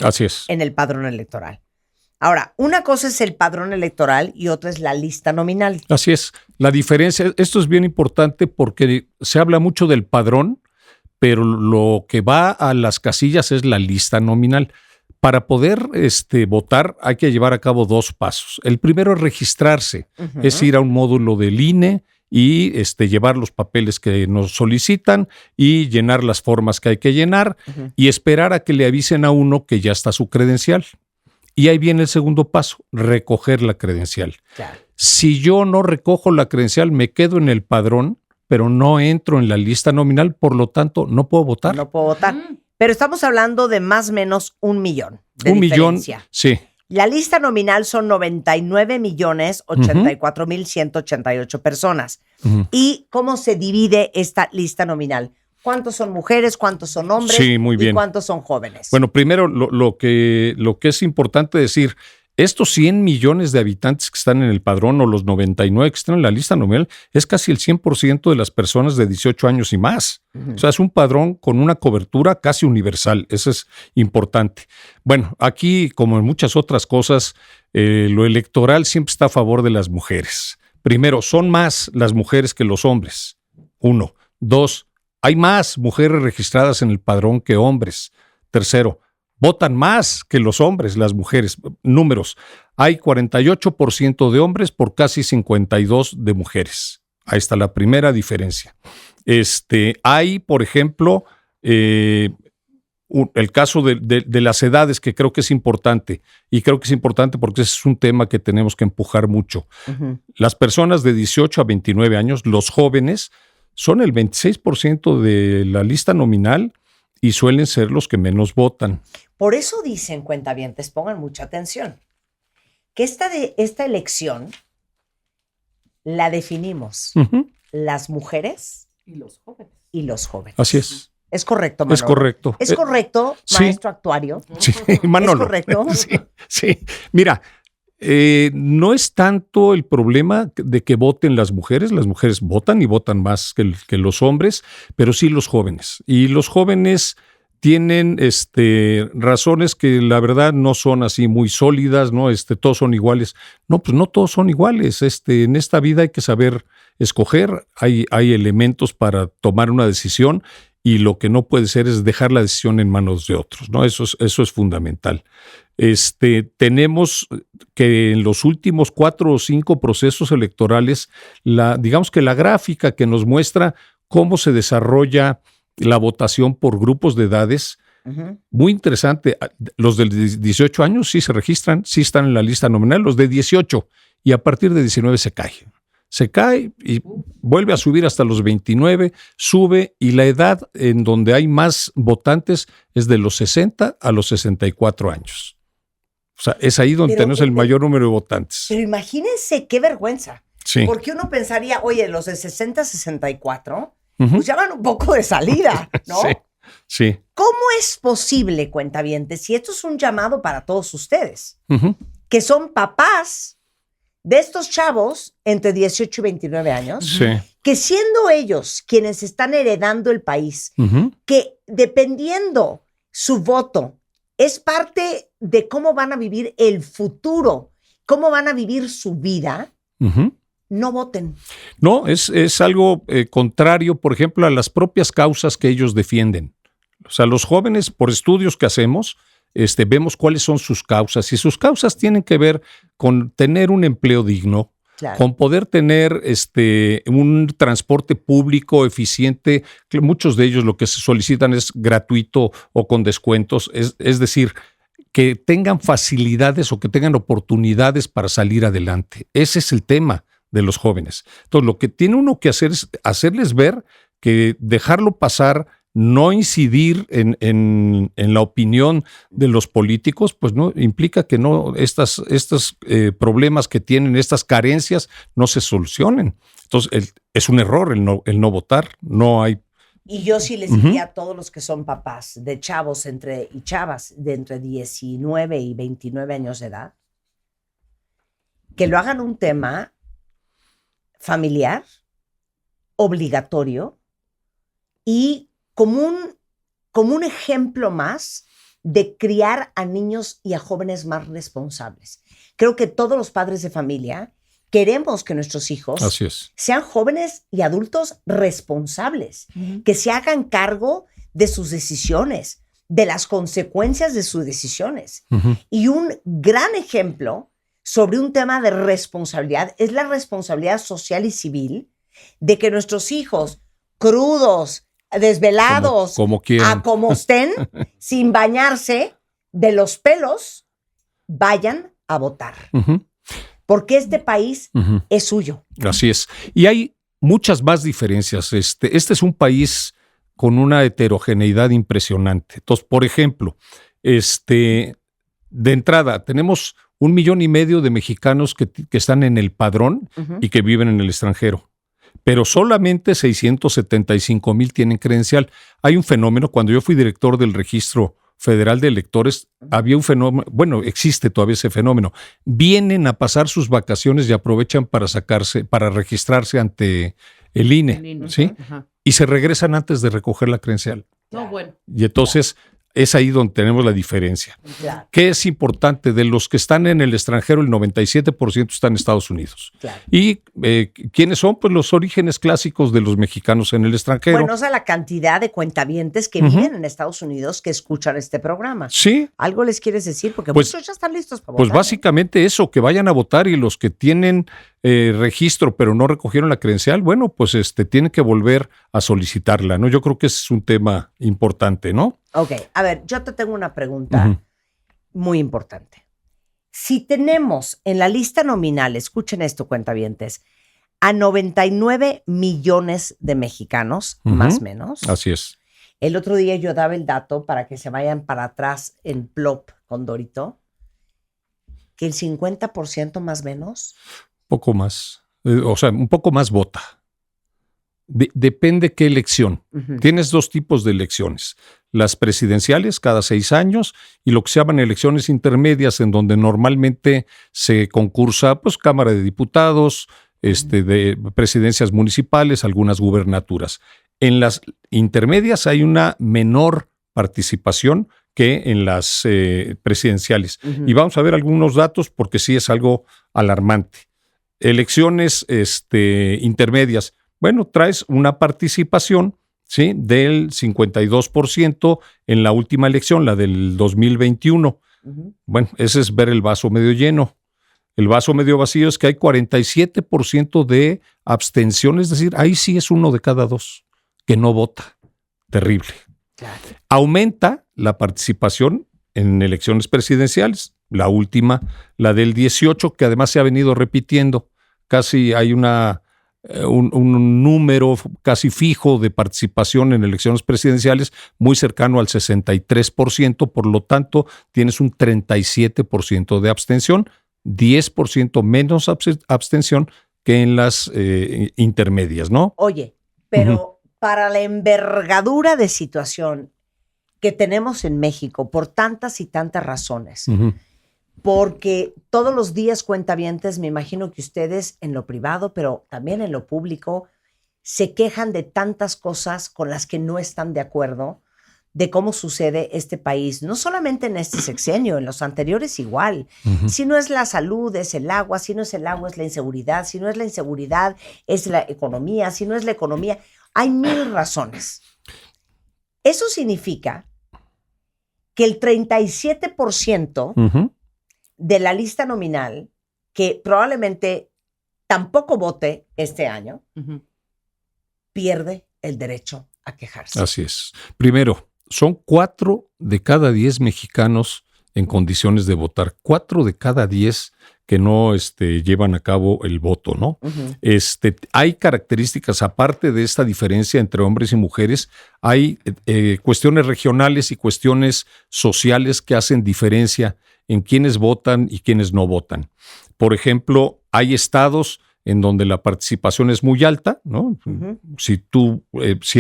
Así es. en el padrón electoral. Ahora, una cosa es el padrón electoral y otra es la lista nominal. Así es. La diferencia, esto es bien importante porque se habla mucho del padrón, pero lo que va a las casillas es la lista nominal. Para poder votar hay que llevar a cabo 2 pasos. El primero es registrarse, es ir a un módulo del INE y llevar los papeles que nos solicitan y llenar las formas que hay que llenar y esperar a que le avisen a uno que ya está su credencial. Y ahí viene el segundo paso, recoger la credencial. Claro. Si yo no recojo la credencial, me quedo en el padrón, pero no entro en la lista nominal, por lo tanto, no puedo votar. No puedo votar. Pero estamos hablando de más o menos 1 millón de diferencia. 1 millón, sí. La lista nominal son 99,084,188 personas. ¿Y cómo se divide esta lista nominal? ¿Cuántos son mujeres? ¿Cuántos son hombres? Sí, muy bien. ¿Y cuántos son jóvenes? Bueno, primero lo que es importante decir, estos 100 millones de habitantes que están en el padrón o los 99 que están en la lista nominal es casi el 100% de las personas de 18 años y más. O sea, es un padrón con una cobertura casi universal. Eso es importante. Bueno, aquí, como en muchas otras cosas, lo electoral siempre está a favor de las mujeres. Primero, son más las mujeres que los hombres. 1. 2. Hay más mujeres registradas en el padrón que hombres. Tercero, votan más que los hombres, las mujeres. Números, hay 48% de hombres por casi 52% de mujeres. Ahí está la primera diferencia. Hay, por ejemplo, el caso de las edades, que creo que es importante, y creo que es importante porque ese es un tema que tenemos que empujar mucho. Las personas de 18 a 29 años, los jóvenes, son el 26% de la lista nominal y suelen ser los que menos votan. Por eso dicen, cuentavientes, pongan mucha atención. que esta elección la definimos las mujeres Y los jóvenes. y los jóvenes. Así es. ¿Es correcto, Manolo? Es correcto. ¿Es correcto, sí. maestro actuario? Sí, Manolo. ¿Es correcto? Sí. Mira, no es tanto el problema de que voten las mujeres votan y votan más que los hombres, pero sí los jóvenes. Y los jóvenes tienen razones que la verdad no son así muy sólidas, ¿no? Todos son iguales. No, pues no todos son iguales. En esta vida hay que saber escoger, hay elementos para tomar una decisión y lo que no puede ser es dejar la decisión en manos de otros, ¿no? Eso es fundamental. Tenemos que en los últimos 4 o 5 procesos electorales, digamos que la gráfica que nos muestra cómo se desarrolla la votación por grupos de edades, muy interesante. Los de 18 años sí se registran, sí están en la lista nominal, los de 18 y a partir de 19 se cae y vuelve a subir hasta los 29, sube y la edad en donde hay más votantes es de los 60 a los 64 años. O sea, es ahí donde tenemos el mayor número de votantes. Pero imagínense qué vergüenza. Sí. Porque uno pensaría, oye, los de 60 a 64, pues ya van un poco de salida, ¿no? Sí. ¿Cómo es posible, cuentavientes, si esto es un llamado para todos ustedes, que son papás de estos chavos entre 18 y 29 años, que siendo ellos quienes están heredando el país, que dependiendo su voto es parte de cómo van a vivir el futuro, cómo van a vivir su vida, no voten? No, es algo contrario, por ejemplo, a las propias causas que ellos defienden. O sea, los jóvenes, por estudios que hacemos, vemos cuáles son sus causas, y sus causas tienen que ver con tener un empleo digno, Claro. con poder tener un transporte público eficiente. Muchos de ellos lo que se solicitan es gratuito o con descuentos, es decir, que tengan facilidades o que tengan oportunidades para salir adelante. Ese es el tema de los jóvenes. Entonces, lo que tiene uno que hacer es hacerles ver que dejarlo pasar, no incidir en la opinión de los políticos, pues no implica que no estos problemas que tienen, estas carencias, no se solucionen. Entonces, es un error el no votar. No hay. Y yo sí les diría a todos los que son papás de chavos y chavas de entre 19 y 29 años de edad, que lo hagan un tema familiar, obligatorio y como un ejemplo más de criar a niños y a jóvenes más responsables. Creo que todos los padres de familia queremos que nuestros hijos sean jóvenes y adultos responsables, que se hagan cargo de sus decisiones, de las consecuencias de sus decisiones. Y un gran ejemplo sobre un tema de responsabilidad es la responsabilidad social y civil de que nuestros hijos crudos, desvelados, como estén, sin bañarse de los pelos, vayan a votar. Porque este país es suyo. Así es. Y hay muchas más diferencias. Este es un país con una heterogeneidad impresionante. Entonces, por ejemplo, de entrada, tenemos 1,5 millones de mexicanos que están en el padrón y que viven en el extranjero. Pero solamente 675,000 tienen credencial. Hay un fenómeno, cuando yo fui director del Registro Federal de Electores, había un fenómeno, bueno, existe todavía ese fenómeno. Vienen a pasar sus vacaciones y aprovechan para registrarse ante el INE, ¿sí? Y se regresan antes de recoger la credencial. No, bueno. Y entonces es ahí donde tenemos la diferencia. Claro. ¿Qué es importante? De los que están en el extranjero, el 97% están en Estados Unidos. Claro. ¿Y quiénes son? Pues los orígenes clásicos de los mexicanos en el extranjero. Bueno, o sea, la cantidad de cuentavientes que viven en Estados Unidos que escuchan este programa. Sí. ¿Algo les quieres decir? Porque Pues, muchos ya están listos para Pues votar. básicamente eso, que vayan a votar, y los que tienen registro pero no recogieron la credencial, bueno, pues tienen que volver a solicitarla, ¿no? Yo creo que ese es un tema importante, ¿no? Ok, a ver, yo te tengo una pregunta muy importante. Si tenemos en la lista nominal, escuchen esto, cuentavientes, a 99 millones de mexicanos, más o menos. Así es. El otro día yo daba el dato para que se vayan para atrás en plop con Dorito. que el 50% más o menos. Poco más. O sea, un poco más vota. Depende qué elección. Tienes dos tipos de elecciones. Las presidenciales cada 6 años y lo que se llaman elecciones intermedias, en donde normalmente se concursa pues Cámara de Diputados, de presidencias municipales, algunas gubernaturas. En las intermedias hay una menor participación que en las presidenciales. Y vamos a ver algunos datos porque sí es algo alarmante. Elecciones intermedias. Bueno, traes una participación, ¿sí?, del 52% en la última elección, la del 2021. Bueno, ese es ver el vaso medio lleno. El vaso medio vacío es que hay 47% de abstención, es decir, ahí sí es 1 de cada 2 que no vota. Terrible. Claro. Aumenta la participación en elecciones presidenciales. La última, la del 18, que además se ha venido repitiendo. Casi hay un número casi fijo de participación en elecciones presidenciales muy cercano al 63%, por lo tanto tienes un 37% de abstención, 10% menos abstención que en las intermedias, ¿no? Oye, pero para la envergadura de situación que tenemos en México, por tantas y tantas razones, porque todos los días, cuentavientes, me imagino que ustedes en lo privado, pero también en lo público, se quejan de tantas cosas con las que no están de acuerdo, de cómo sucede este país, no solamente en este sexenio, en los anteriores igual. Si no es la salud, es el agua; si no es el agua, es la inseguridad; si no es la inseguridad, es la economía; si no es la economía, hay 1000 razones. Eso significa que el 37% de la lista nominal, que probablemente tampoco vote este año, pierde el derecho a quejarse. Así es. Primero, son 4 de cada 10 mexicanos en condiciones de votar. 4 de cada 10 que no llevan a cabo el voto, ¿no? Hay características, aparte de esta diferencia entre hombres y mujeres, hay cuestiones regionales y cuestiones sociales que hacen diferencia en quiénes votan y quiénes no votan. Por ejemplo, hay estados en donde la participación es muy alta, ¿no? Si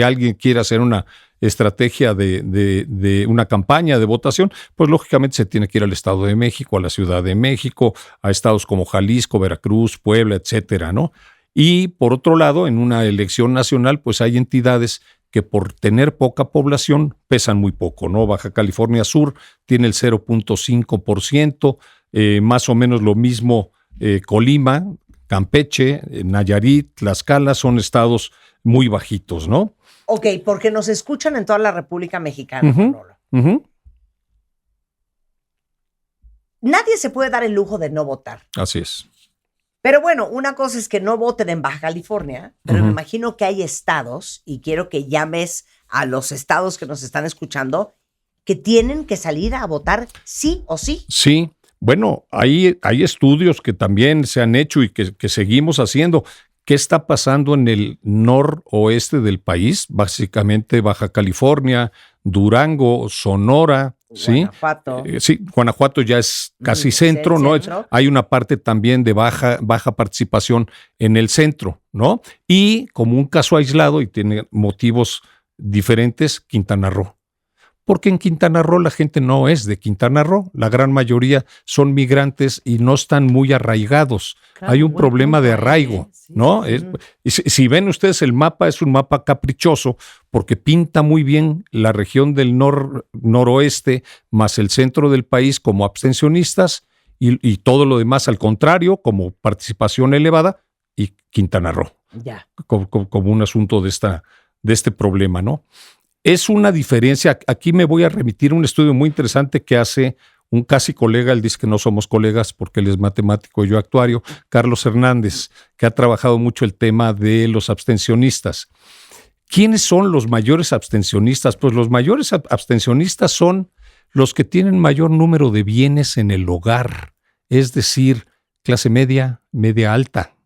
alguien quiere hacer una estrategia de una campaña de votación, pues lógicamente se tiene que ir al Estado de México, a la Ciudad de México, a estados como Jalisco, Veracruz, Puebla, etcétera, ¿no? Y por otro lado, en una elección nacional, pues hay entidades que por tener poca población pesan muy poco, ¿no? Baja California Sur tiene el 0.5%, más o menos lo mismo Colima, Campeche, Nayarit, Tlaxcala, son estados muy bajitos, ¿no? Ok, porque nos escuchan en toda la República Mexicana, Manolo. Nadie se puede dar el lujo de no votar. Así es. Pero bueno, una cosa es que no voten en Baja California, pero me imagino que hay estados, y quiero que llames a los estados que nos están escuchando, que tienen que salir a votar sí o sí. Sí, bueno, hay estudios que también se han hecho y que seguimos haciendo. ¿Qué está pasando en el noroeste del país? Básicamente Baja California, Durango, Sonora, ¿sí? Guanajuato. Sí, Guanajuato ya es casi centro, ¿no? Hay una parte también de baja participación en el centro, ¿no? Y como un caso aislado, y tiene motivos diferentes, Quintana Roo. Porque en Quintana Roo la gente no es de Quintana Roo, la gran mayoría son migrantes y no están muy arraigados. Claro, hay un problema de arraigo, ¿no? Si ven ustedes el mapa, es un mapa caprichoso porque pinta muy bien la región del noroeste más el centro del país como abstencionistas y todo lo demás al contrario, como participación elevada, y Quintana Roo, como un asunto de este problema, ¿no? Es una diferencia. Aquí me voy a remitir a un estudio muy interesante que hace un casi colega, él dice que no somos colegas porque él es matemático y yo actuario, Carlos Hernández, que ha trabajado mucho el tema de los abstencionistas. ¿Quiénes son los mayores abstencionistas? Pues los mayores abstencionistas son los que tienen mayor número de bienes en el hogar, es decir, clase media, media alta.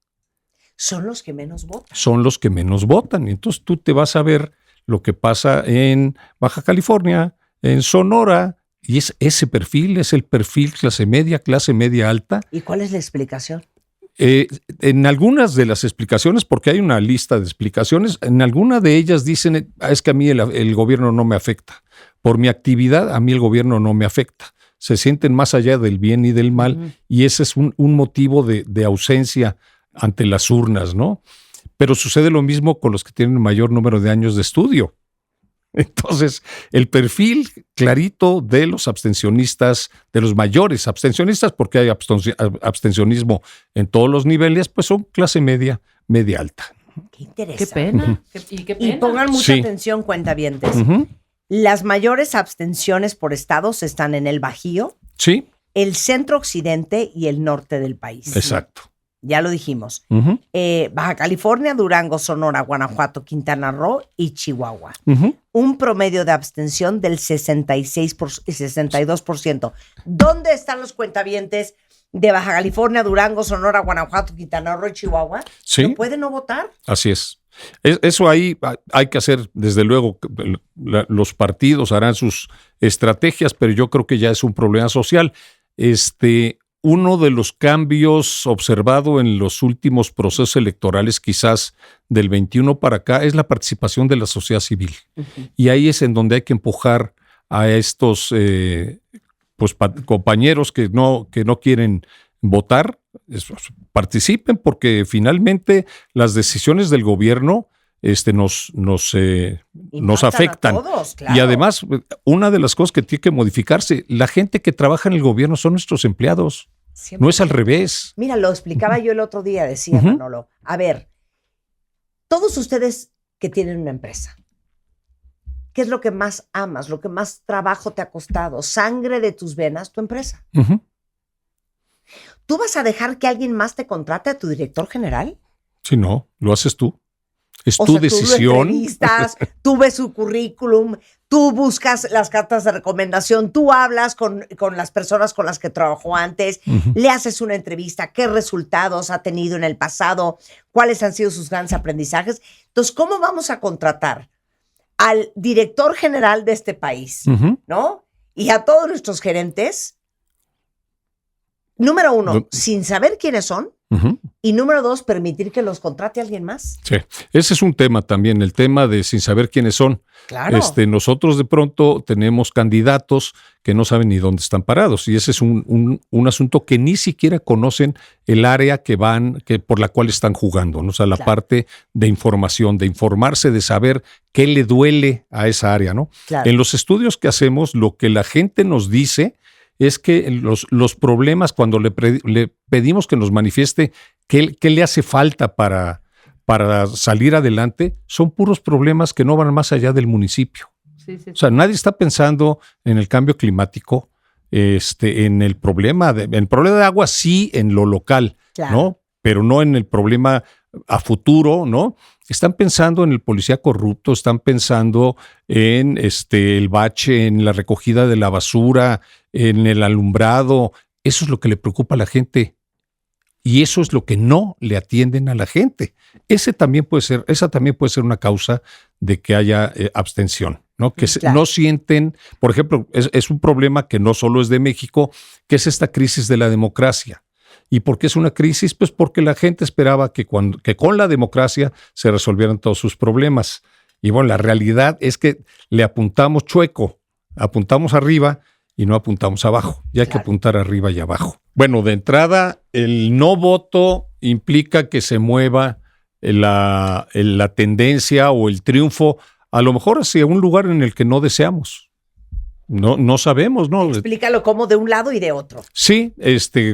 Son los que menos votan. Son los que menos votan. Entonces tú te vas a ver lo que pasa en Baja California, en Sonora, Y ese perfil es el perfil clase media alta. ¿Y cuál es la explicación? En algunas de las explicaciones, porque hay una lista de explicaciones, en alguna de ellas dicen, es que a mí el gobierno no me afecta. Por mi actividad, a mí el gobierno no me afecta. Se sienten más allá del bien y del mal, y ese es un motivo de ausencia ante las urnas, ¿no? Pero sucede lo mismo con los que tienen mayor número de años de estudio. Entonces, el perfil clarito de los abstencionistas, de los mayores abstencionistas, porque hay abstencionismo en todos los niveles, pues son clase media alta. Qué interesante. Qué pena. Qué pena. Y pongan mucha atención, cuentavientes. Las mayores abstenciones por estados están en el Bajío, sí, el centro occidente y el norte del país. Exacto. Ya lo dijimos. Baja California, Durango, Sonora, Guanajuato, Quintana Roo y Chihuahua. Un promedio de abstención del 62%. ¿Dónde están los cuentavientes de Baja California, Durango, Sonora, Guanajuato, Quintana Roo y Chihuahua? Sí. ¿No pueden no votar? Así es. Eso ahí hay que hacer, desde luego, los partidos harán sus estrategias, pero yo creo que ya es un problema social. Uno de los cambios observado en los últimos procesos electorales, quizás del 21 para acá, es la participación de la sociedad civil. Y ahí es en donde hay que empujar a estos compañeros que no quieren votar, participen, porque finalmente las decisiones del gobierno nos afectan. A todos, claro. Y además, una de las cosas que tiene que modificarse, la gente que trabaja en el gobierno son nuestros empleados. Siempre. No es al revés. Mira, lo explicaba yo el otro día, decía Manolo. A ver, todos ustedes que tienen una empresa, ¿qué es lo que más amas, lo que más trabajo te ha costado? Sangre de tus venas, tu empresa. ¿Tú vas a dejar que alguien más te contrate a tu director general? Si no, lo haces tú. Es O tu sea, decisión. Tú lo entrevistas, tú ves su currículum, tú buscas las cartas de recomendación, tú hablas con las personas con las que trabajó antes, le haces una entrevista, qué resultados ha tenido en el pasado, cuáles han sido sus grandes aprendizajes. Entonces, ¿cómo vamos a contratar al director general de este país, ¿no? Y a todos nuestros gerentes, número uno, sin saber quiénes son, y número dos, permitir que los contrate alguien más. Sí, ese es un tema también, el tema de sin saber quiénes son. Claro. Nosotros de pronto tenemos candidatos que no saben ni dónde están parados, y ese es un asunto que ni siquiera conocen el área por la cual están jugando, ¿no? O sea, la parte de información, de informarse, de saber qué le duele a esa área, ¿no? Claro. En los estudios que hacemos, lo que la gente nos dice es que los problemas, cuando le pedimos que nos manifieste qué le hace falta para salir adelante, son puros problemas que no van más allá del municipio. Sí. O sea, nadie está pensando en el cambio climático, en el problema de agua, sí, en lo local, claro, ¿no? Pero no en el problema a futuro, ¿no? Están pensando en el policía corrupto, están pensando en el bache, en la recogida de la basura, en el alumbrado. Eso es lo que le preocupa a la gente. Y eso es lo que no le atienden a la gente. Esa también puede ser una causa de que haya abstención, ¿no? Que claro, no sienten, por ejemplo, es un problema que no solo es de México, que es esta crisis de la democracia. ¿Y por qué es una crisis? Pues porque la gente esperaba que con la democracia se resolvieran todos sus problemas. Y bueno, la realidad es que le apuntamos chueco, apuntamos arriba y no apuntamos abajo. Y hay que apuntar arriba y abajo. Bueno, de entrada, el no voto implica que se mueva la tendencia o el triunfo, a lo mejor hacia un lugar en el que no deseamos. No sabemos, ¿no? Explícalo como de un lado y de otro. Sí,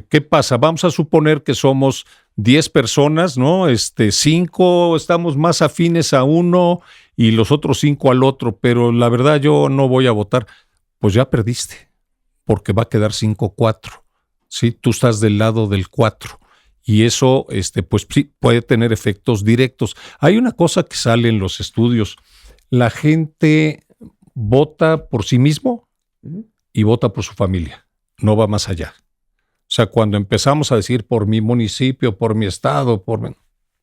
¿qué pasa? Vamos a suponer que somos 10 personas, ¿no? 5 estamos más afines a uno y los otros 5 al otro, pero la verdad yo no voy a votar. Pues ya perdiste, porque va a quedar 5-4. ¿Sí? Tú estás del lado del 4. Y eso, pues sí, puede tener efectos directos. Hay una cosa que sale en los estudios. La gente vota por sí mismo y vota por su familia. No va más allá. O sea, cuando empezamos a decir por mi municipio, por mi estado,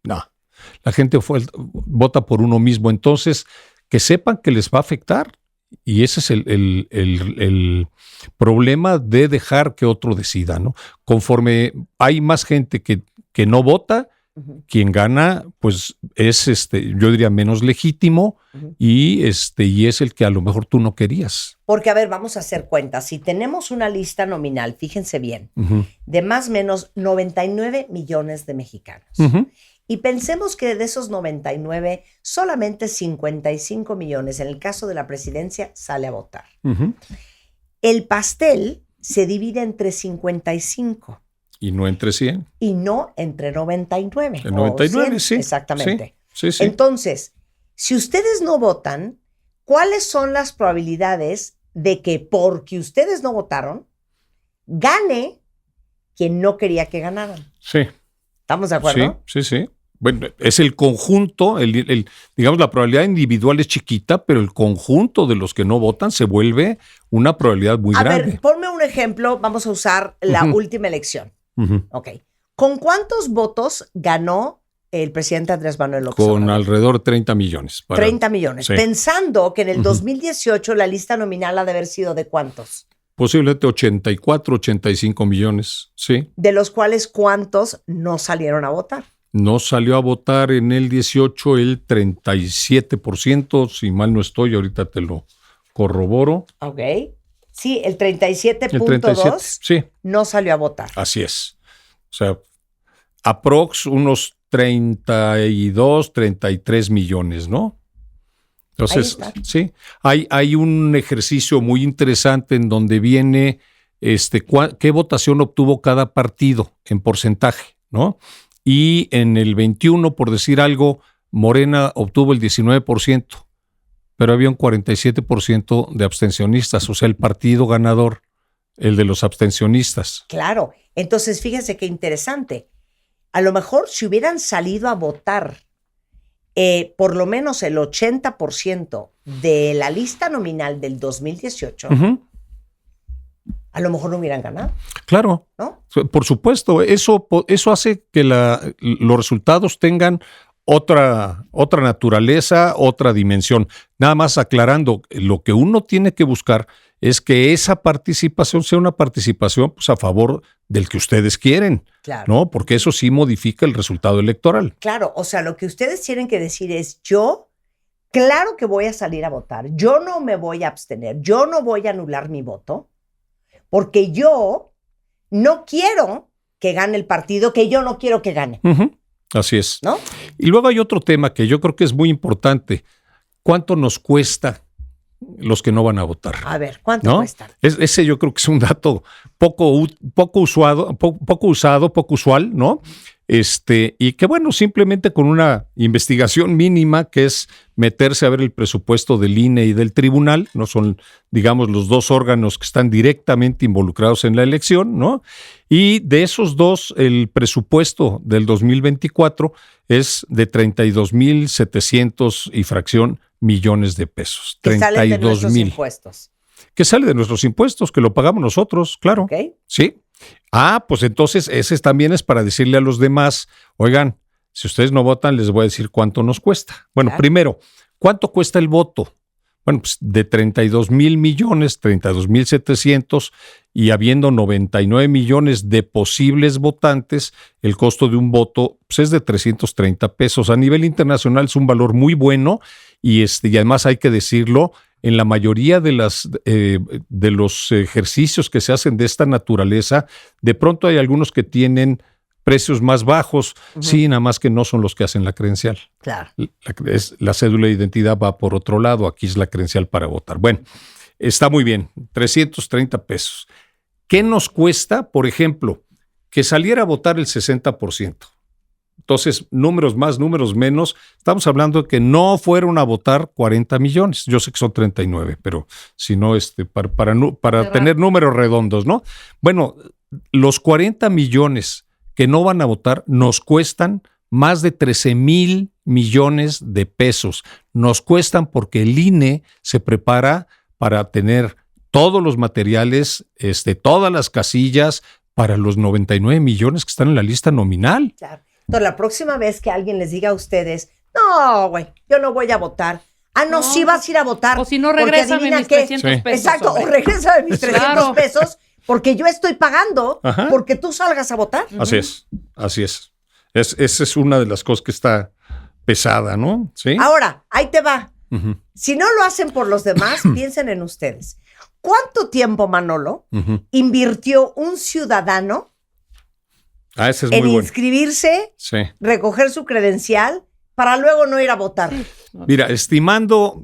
no. La gente vota por uno mismo. Entonces, que sepan que les va a afectar Y ese es el problema de dejar que otro decida, ¿no? Conforme hay más gente que no vota, quien gana, pues es yo diría menos legítimo y es el que a lo mejor tú no querías. Porque, a ver, vamos a hacer cuentas. Si tenemos una lista nominal, fíjense bien, de más o menos 99 millones de mexicanos. Y pensemos que de esos 99, solamente 55 millones, en el caso de la presidencia, sale a votar. El pastel se divide entre 55. Y no entre 100. Y no entre 99. El 99, 100, sí. Exactamente. Sí. Entonces, si ustedes no votan, ¿cuáles son las probabilidades de que porque ustedes no votaron, gane quien no quería que ganaran? Sí. ¿Estamos de acuerdo? Sí. Bueno, es el conjunto, digamos, la probabilidad individual es chiquita, pero el conjunto de los que no votan se vuelve una probabilidad muy grande. A ver, ponme un ejemplo. Vamos a usar la última elección. Ok. ¿Con cuántos votos ganó el presidente Andrés Manuel López Obrador? Con alrededor de 30 millones. 30 millones. Sí. Pensando que en el 2018 la lista nominal ha de haber sido ¿de cuántos? Posiblemente 84, 85 millones, sí. De los cuales, ¿cuántos no salieron a votar? No salió a votar en el 18 el 37%, si mal no estoy, ahorita te lo corroboro. Ok. Sí, el 37.2 sí. no salió a votar. Así es. O sea, aprox unos 32, 33 millones, ¿no? Entonces, sí, hay un ejercicio muy interesante en donde viene qué votación obtuvo cada partido en porcentaje, ¿no? Y en el 21, por decir algo, Morena obtuvo el 19%, pero había un 47% de abstencionistas, o sea, el partido ganador, el de los abstencionistas. Claro. Entonces, fíjense qué interesante. A lo mejor si hubieran salido a votar por lo menos el 80% de la lista nominal del 2018, a lo mejor no hubieran ganado. Claro, ¿no? Por supuesto, eso hace que los resultados tengan otra naturaleza, otra dimensión. Nada más aclarando, lo que uno tiene que buscar es que esa participación sea una participación pues, a favor del que ustedes quieren, claro. ¿no? Porque eso sí modifica el resultado electoral. Claro, o sea, lo que ustedes tienen que decir es, yo, claro que voy a salir a votar, yo no me voy a abstener, yo no voy a anular mi voto, porque yo no quiero que gane el partido que yo no quiero que gane. Así es. ¿No? Y luego hay otro tema que yo creo que es muy importante. ¿Cuánto nos cuesta los que no van a votar? A ver, ¿cuánto cuesta? Ese yo creo que es un dato poco usado, poco usual, ¿no? Y que bueno, simplemente con una investigación mínima que es meterse a ver el presupuesto del INE y del tribunal, no son, digamos, los dos órganos que están directamente involucrados en la elección, ¿no? Y de esos dos, el presupuesto del 2024 es de 32,700 y fracción millones de pesos. Que salen de nuestros impuestos. Que sale de nuestros impuestos, que lo pagamos nosotros, claro. Okay. Sí. Pues entonces ese también es para decirle a los demás, oigan, si ustedes no votan, les voy a decir cuánto nos cuesta. Bueno, claro. Primero, ¿cuánto cuesta el voto? Bueno, pues de 32,000 millones, 32,700, y habiendo 99 millones de posibles votantes, el costo de un voto pues es de 330 pesos. A nivel internacional es un valor muy bueno y además hay que decirlo, en la mayoría de los ejercicios que se hacen de esta naturaleza, de pronto hay algunos que tienen precios más bajos, sí, nada más que no son los que hacen la credencial. Claro. La cédula de identidad va por otro lado, aquí es la credencial para votar. Bueno, está muy bien, 330 pesos. ¿Qué nos cuesta, por ejemplo, que saliera a votar el 60%? Entonces, números más, números menos, estamos hablando de que no fueron a votar 40 millones. Yo sé que son 39, pero si no, para tener números redondos, ¿no? Bueno, los 40 millones que no van a votar nos cuestan más de 13,000 millones de pesos. Nos cuestan porque el INE se prepara para tener todos los materiales, todas las casillas para los 99 millones que están en la lista nominal. Claro. Entonces, la próxima vez que alguien les diga a ustedes, no, güey, yo no voy a votar, no, sí vas a ir a votar. O si no, porque regrésame adivina mis qué. 300 pesos. Exacto, hombre. o regrésame mis 300 Claro. pesos porque yo estoy pagando Ajá. porque tú salgas a votar. Así es. Esa es una de las cosas que está pesada, ¿no? Sí. Ahora, ahí te va. Ujú, Si no lo hacen por los demás, piensen en ustedes. ¿Cuánto tiempo, Manolo, ujú. invirtió un ciudadano Ese es en muy bueno. inscribirse, Sí. recoger su credencial, para luego no ir a votar? Mira, estimando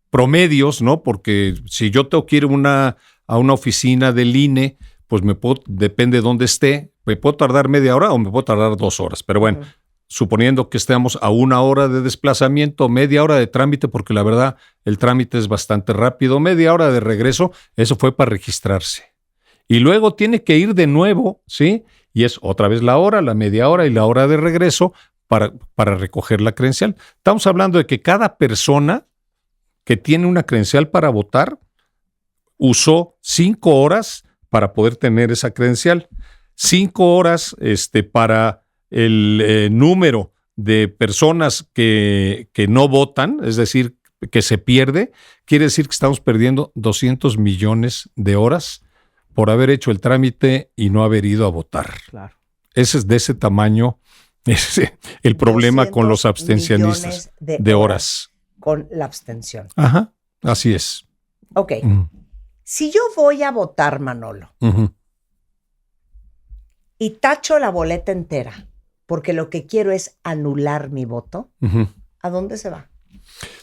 promedios, ¿no? Porque si yo tengo que ir a una oficina del INE, pues depende de dónde esté, me puedo tardar media hora o me puedo tardar 2 horas. Pero bueno, suponiendo que estemos a 1 hora de desplazamiento, media hora de trámite, porque la verdad el trámite es bastante rápido, media hora de regreso, eso fue para registrarse. Y luego tiene que ir de nuevo, ¿sí? Y es otra vez la hora, la media hora y la hora de regreso para recoger la credencial. Estamos hablando de que cada persona que tiene una credencial para votar usó 5 horas para poder tener esa credencial. 5 horas para el número de personas que no votan, es decir, que se pierde, quiere decir que estamos perdiendo 200 millones de horas por haber hecho el trámite y no haber ido a votar. Claro. Ese es de ese tamaño, el problema con los 200 abstencionistas millones de horas. Con la abstención. Ajá, así es. Ok. Ujú, Si yo voy a votar, Manolo, ujú. y tacho la boleta entera, porque lo que quiero es anular mi voto, Ujú. ¿a dónde se va?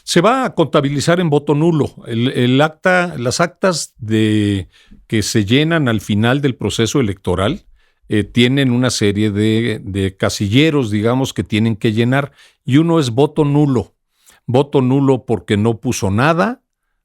Se va a contabilizar en voto nulo. Las actas que se llenan al final del proceso electoral tienen una serie de casilleros, digamos, que tienen que llenar, y uno es voto nulo. Voto nulo porque no puso nada,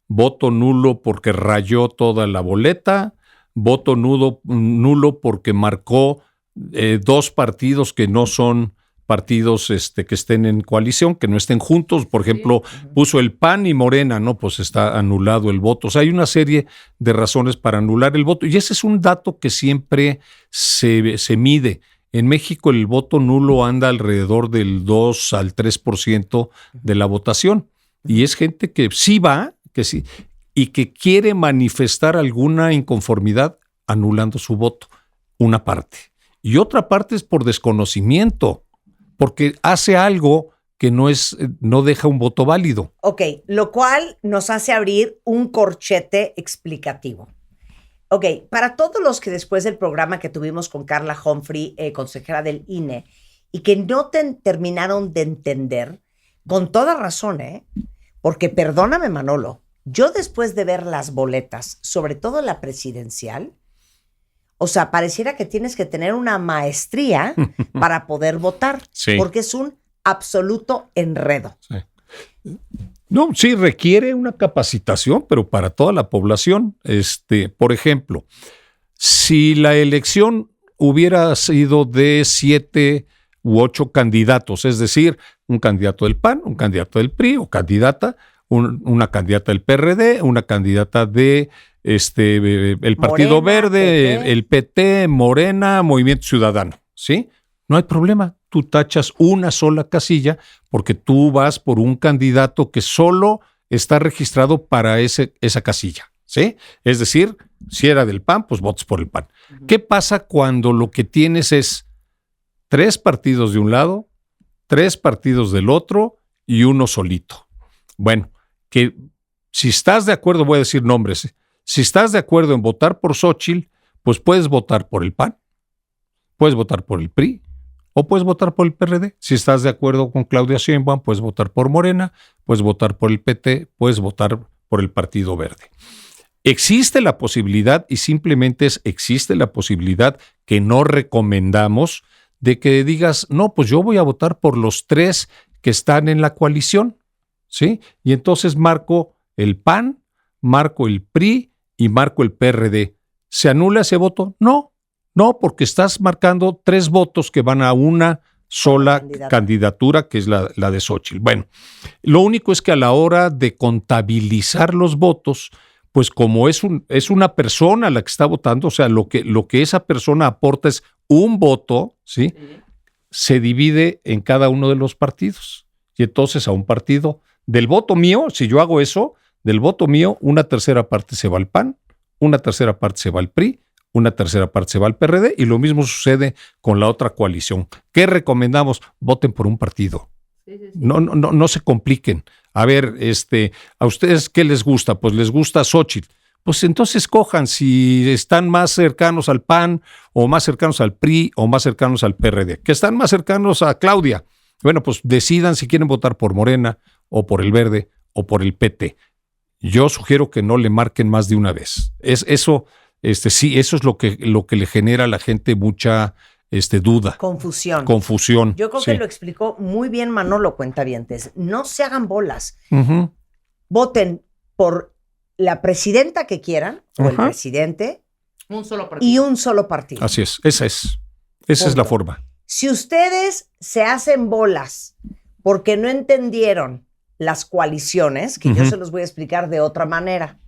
voto nulo porque rayó toda la boleta, voto nulo porque marcó 2 partidos que no son partidos que estén en coalición, que no estén juntos. Por ejemplo, puso el PAN y Morena, ¿no? Pues está anulado el voto. O sea, hay una serie de razones para anular el voto. Y ese es un dato que siempre se mide. En México el voto nulo anda alrededor del 2 al 3% de la votación. Y es gente que sí va, que sí, y que quiere manifestar alguna inconformidad anulando su voto. Una parte. Y otra parte es por desconocimiento, porque hace algo que no deja un voto válido. Ok, lo cual nos hace abrir un corchete explicativo. Ok, para todos los que después del programa que tuvimos con Carla Humphrey, consejera del INE, y que no terminaron de entender, con toda razón, porque perdóname, Manolo, yo después de ver las boletas, sobre todo la presidencial, o sea, pareciera que tienes que tener una maestría para poder votar, Sí. porque es un absoluto enredo. No, sí, requiere una capacitación, pero para toda la población. Por ejemplo, si la elección hubiera sido de 7 u 8 candidatos, es decir, un candidato del PAN, un candidato del PRI o candidata, una candidata del PRD, una candidata de el Partido Morena, Verde, PT. el PT, Morena, Movimiento Ciudadano, ¿sí? No hay problema. Tú tachas una sola casilla porque tú vas por un candidato que solo está registrado para esa casilla, ¿sí? Es decir, si era del PAN, pues votas por el PAN. ¿Qué pasa cuando lo que tienes es 3 partidos de un lado, 3 partidos del otro y uno solito? Bueno, que si estás de acuerdo, voy a decir nombres, si estás de acuerdo en votar por Xóchitl, pues puedes votar por el PAN, puedes votar por el PRI, o puedes votar por el PRD. Si estás de acuerdo con Claudia Sheinbaum, puedes votar por Morena, puedes votar por el PT, puedes votar por el Partido Verde. Existe la posibilidad, y simplemente existe la posibilidad que no recomendamos, de que digas, no, pues yo voy a votar por los 3 que están en la coalición, ¿sí? Y entonces marco el PAN, marco el PRI y marco el PRD. ¿Se anula ese voto? No, porque estás marcando 3 votos que van a una sola candidatura, que es la de Xóchitl. Bueno, lo único es que a la hora de contabilizar los votos, pues como es una persona la que está votando, o sea, lo que esa persona aporta es un voto, ¿sí? Se divide en cada uno de los partidos. Y entonces a un partido Del voto mío, si yo hago eso, del voto mío, una tercera parte se va al PAN, una tercera parte se va al PRI, una tercera parte se va al PRD y lo mismo sucede con la otra coalición. ¿Qué recomendamos? Voten por un partido. No se compliquen. A ver, ¿a ustedes qué les gusta? Pues les gusta Xóchitl. Pues entonces cojan si están más cercanos al PAN o más cercanos al PRI o más cercanos al PRD. Que están más cercanos a Claudia. Bueno, pues decidan si quieren votar por Morena o por el Verde o por el PT. Yo sugiero que no le marquen más de una vez. Eso es lo que le genera a la gente mucha duda. Confusión. Yo creo que lo explicó muy bien Manolo, cuentavientes. No se hagan bolas. Uh-huh. Voten por la presidenta que quieran, o el presidente, un solo partido. Y un solo partido. Así es, esa es la forma. Si ustedes se hacen bolas porque no entendieron las coaliciones, que yo se los voy a explicar de otra manera.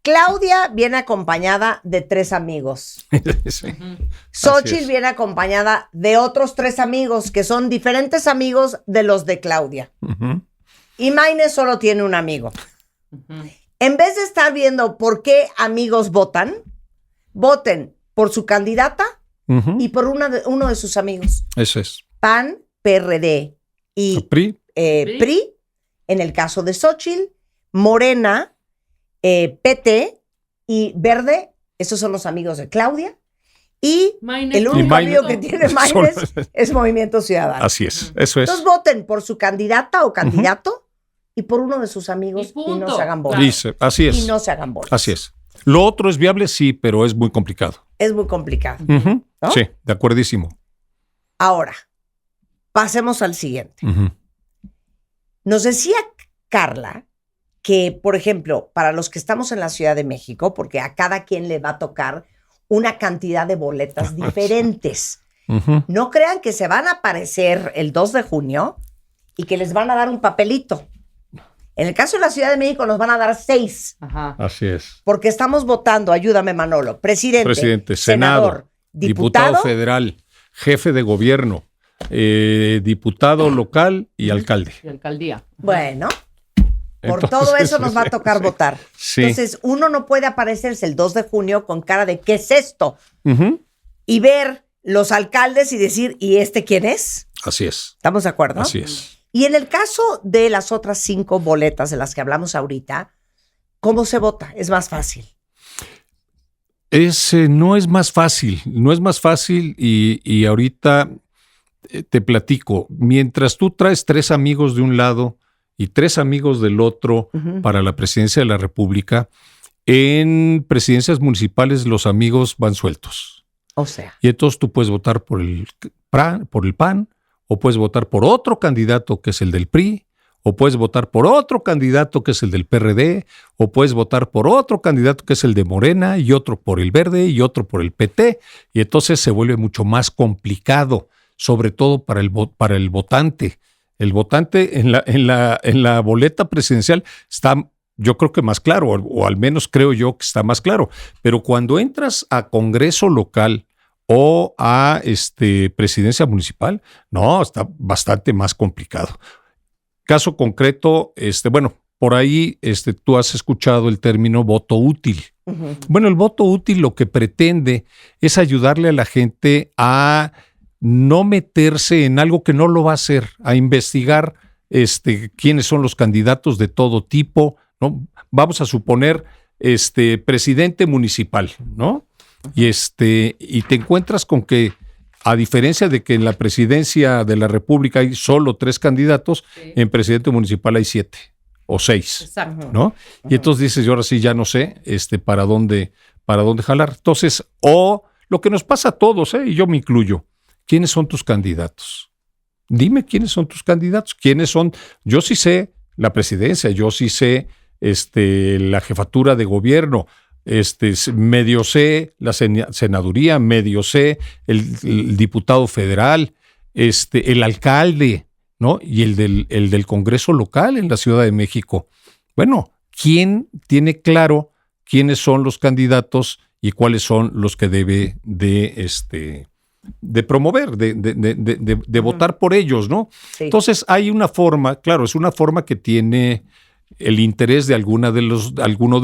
Claudia viene acompañada de 3 amigos. Sí. Xóchitl viene acompañada de otros 3 amigos, que son diferentes amigos de los de Claudia. Uh-huh. Y Mayne solo tiene un amigo. Uh-huh. En vez de estar viendo por qué amigos votan, voten por su candidata y por uno de sus amigos. Eso es. PAN, PRD y PRI. PRI, en el caso de Xóchitl, Morena, PT y Verde, esos son los amigos de Claudia. Y el único amigo que tiene Maynes es Movimiento Ciudadano. Así es, eso es. Entonces voten por su candidata o candidato y por uno de sus amigos y no se hagan bolas. Dice, así es. Y no se hagan bolas. Así es. Lo otro es viable, sí, pero es muy complicado. Es muy complicado. Uh-huh. ¿No? Sí, de acuerdísimo. Ahora, pasemos al siguiente. Uh-huh. Nos decía Carla que, por ejemplo, para los que estamos en la Ciudad de México, porque a cada quien le va a tocar una cantidad de boletas diferentes. Uh-huh. No crean que se van a aparecer el 2 de junio y que les van a dar un papelito. En el caso de la Ciudad de México nos van a dar 6. Ajá. Así es. Porque estamos votando, ayúdame Manolo, presidente, senador, diputado federal, jefe de gobierno, diputado local y alcalde. Y alcaldía. Bueno, por todo eso nos va a tocar votar. Sí. Entonces, uno no puede aparecerse el 2 de junio con cara de ¿qué es esto? Uh-huh. Y ver los alcaldes y decir, ¿y este quién es? Así es. ¿Estamos de acuerdo? Así es. Y en el caso de las otras 5 boletas de las que hablamos ahorita, ¿cómo se vota? Es más fácil. No es más fácil y ahorita te platico. Mientras tú traes 3 amigos de un lado y 3 amigos del otro para la presidencia de la República, en presidencias municipales los amigos van sueltos. O sea. Y entonces tú puedes votar por el PAN, o puedes votar por otro candidato que es el del PRI, o puedes votar por otro candidato que es el del PRD, o puedes votar por otro candidato que es el de Morena, y otro por el Verde, y otro por el PT, y entonces se vuelve mucho más complicado, sobre todo para el votante. El votante en la boleta presidencial está, yo creo que más claro, o al menos creo yo que está más claro, pero cuando entras a Congreso local o a presidencia municipal, no, está bastante más complicado. Caso concreto, por ahí tú has escuchado el término voto útil. Uh-huh. Bueno, el voto útil lo que pretende es ayudarle a la gente a no meterse en algo que no lo va a hacer, a investigar quiénes son los candidatos de todo tipo, ¿no? Vamos a suponer presidente municipal, ¿no? Y te encuentras con que, a diferencia de que en la presidencia de la República hay solo 3 candidatos, en presidente municipal hay 7 o 6. Exacto. ¿No? Y entonces dices, yo ahora sí ya no sé para dónde jalar. Entonces, lo que nos pasa a todos, y yo me incluyo, ¿quiénes son tus candidatos? Dime quiénes son tus candidatos. ¿Quiénes son? Yo sí sé la presidencia, yo sí sé la jefatura de gobierno, medio sé la senaduría, medio sé el diputado federal, el alcalde, ¿no? Y el del Congreso local en la Ciudad de México. Bueno, ¿quién tiene claro quiénes son los candidatos y cuáles son los que debe de promover, de votar por ellos, ¿no? Sí. Entonces hay una forma, claro, es una forma que tiene el interés de alguno de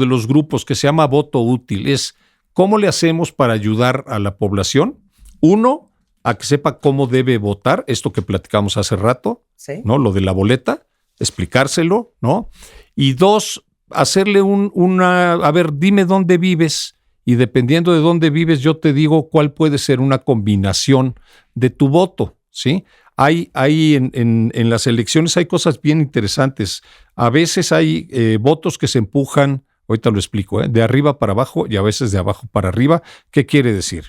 los grupos, que se llama voto útil. Es cómo le hacemos para ayudar a la población, uno, a que sepa cómo debe votar, esto que platicamos hace rato, Sí. ¿no? Lo de la boleta, explicárselo, ¿no? Y dos, hacerle a ver, dime dónde vives, y dependiendo de dónde vives, yo te digo cuál puede ser una combinación de tu voto, ¿sí? Hay en las elecciones hay cosas bien interesantes. A veces hay votos que se empujan, ahorita lo explico, de arriba para abajo y a veces de abajo para arriba. ¿Qué quiere decir?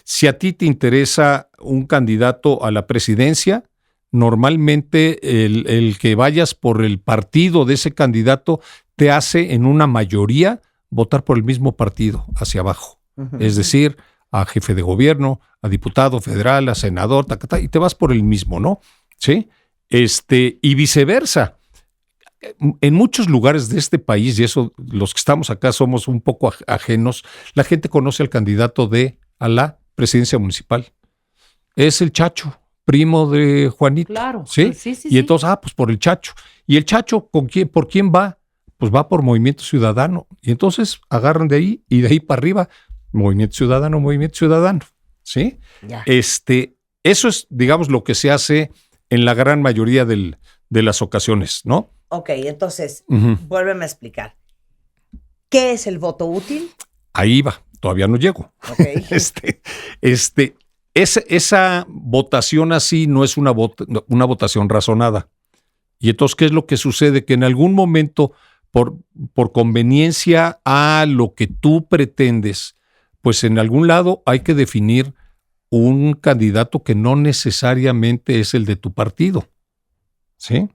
Si a ti te interesa un candidato a la presidencia, normalmente el que vayas por el partido de ese candidato te hace en una mayoría votar por el mismo partido hacia abajo. Es decir, a jefe de gobierno, a diputado federal, a senador, y te vas por el mismo, ¿no? ¿Sí? Y viceversa. En muchos lugares de este país, y eso los que estamos acá somos un poco ajenos, la gente conoce al candidato a la presidencia municipal. Es el Chacho, primo de Juanito. Claro. ¿Sí? Sí. Y entonces, pues por el Chacho. ¿Y el Chacho por quién va? Pues va por Movimiento Ciudadano. Y entonces agarran de ahí y de ahí para arriba, Movimiento Ciudadano, ¿sí? Ya. Eso es, digamos, lo que se hace en la gran mayoría de las ocasiones, ¿no? Ok, entonces, Ujú. vuélveme a explicar. ¿Qué es el voto útil? Ahí va, todavía no llego. Ok. Esa votación así no es una votación razonada. Y entonces, ¿qué es lo que sucede? Que en algún momento, por conveniencia a lo que tú pretendes, pues en algún lado hay que definir un candidato que no necesariamente es el de tu partido. ¿Sí?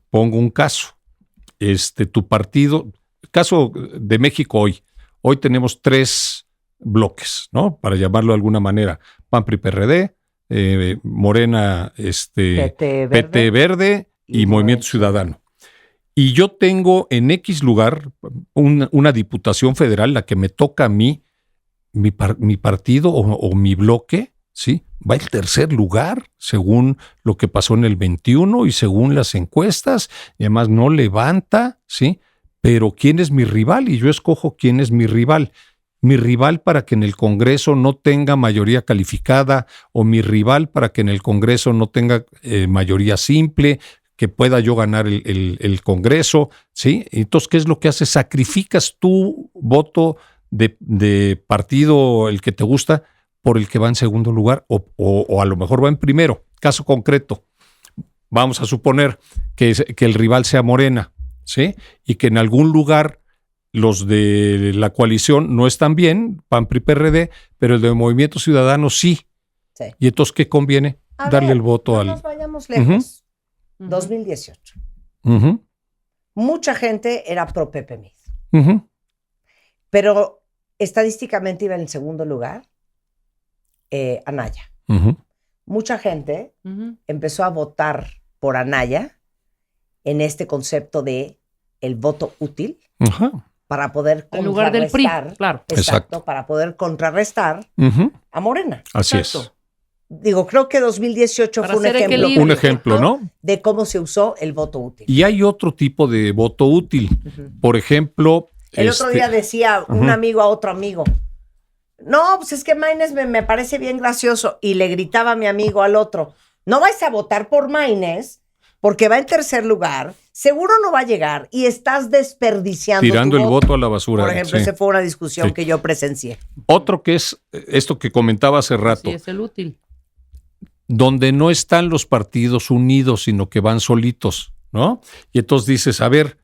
Pongo un caso. Tu partido, caso de México hoy. Hoy tenemos 3 bloques, ¿no? Para llamarlo de alguna manera. PAN, PRI, PRD, Morena, PT Verde y Movimiento Ciudadano. Y yo tengo en X lugar una diputación federal, la que me toca a mí, mi partido o mi bloque, ¿sí? Va el tercer lugar, según lo que pasó en el 21 y según las encuestas, y además no levanta, ¿sí? Pero ¿quién es mi rival? Y yo escojo quién es mi rival. Mi rival para que en el Congreso no tenga mayoría calificada, o mi rival para que en el Congreso no tenga mayoría simple, que pueda yo ganar el Congreso, ¿sí? Entonces, ¿qué es lo que haces? Sacrificas tu voto de partido, el que te gusta, por el que va en segundo lugar, o a lo mejor va en primero. Caso concreto, vamos a suponer que el rival sea Morena, ¿sí? Y que en algún lugar los de la coalición no están bien, PAN, PRI, PRD, pero el de Movimiento Ciudadano sí. Sí. Y entonces, ¿qué conviene? Darle el voto no al... nos vayamos lejos. 2018. Ujú, Mucha gente era pro Pepe Mid, ujú. pero estadísticamente iba en el segundo lugar Anaya. Uh-huh. Mucha gente Ujú. empezó a votar por Anaya en este concepto de el voto útil Ajá. para poder En lugar del PRI, contrarrestar. claro. Exacto. Para poder contrarrestar Ujú. a Morena. Así Exacto. Digo, creo que 2018 Para fue un hacer ejemplo. equilibrio. Un ejemplo, ¿no? De cómo se usó el voto útil. Y hay otro tipo de voto útil. Por ejemplo... El otro día decía un amigo a otro amigo, no, pues es que Maynes me parece bien gracioso. Y le gritaba a mi amigo al otro, no vais a votar por Maynes porque va en tercer lugar, seguro no va a llegar y estás desperdiciando tirando tu el voto a la basura. Por ejemplo, sí. esa fue una discusión Sí. que yo presencié. Otro que es esto que comentaba hace rato, Sí, es el útil. donde no están los partidos unidos, sino que van solitos, ¿no? Y entonces dices, a ver,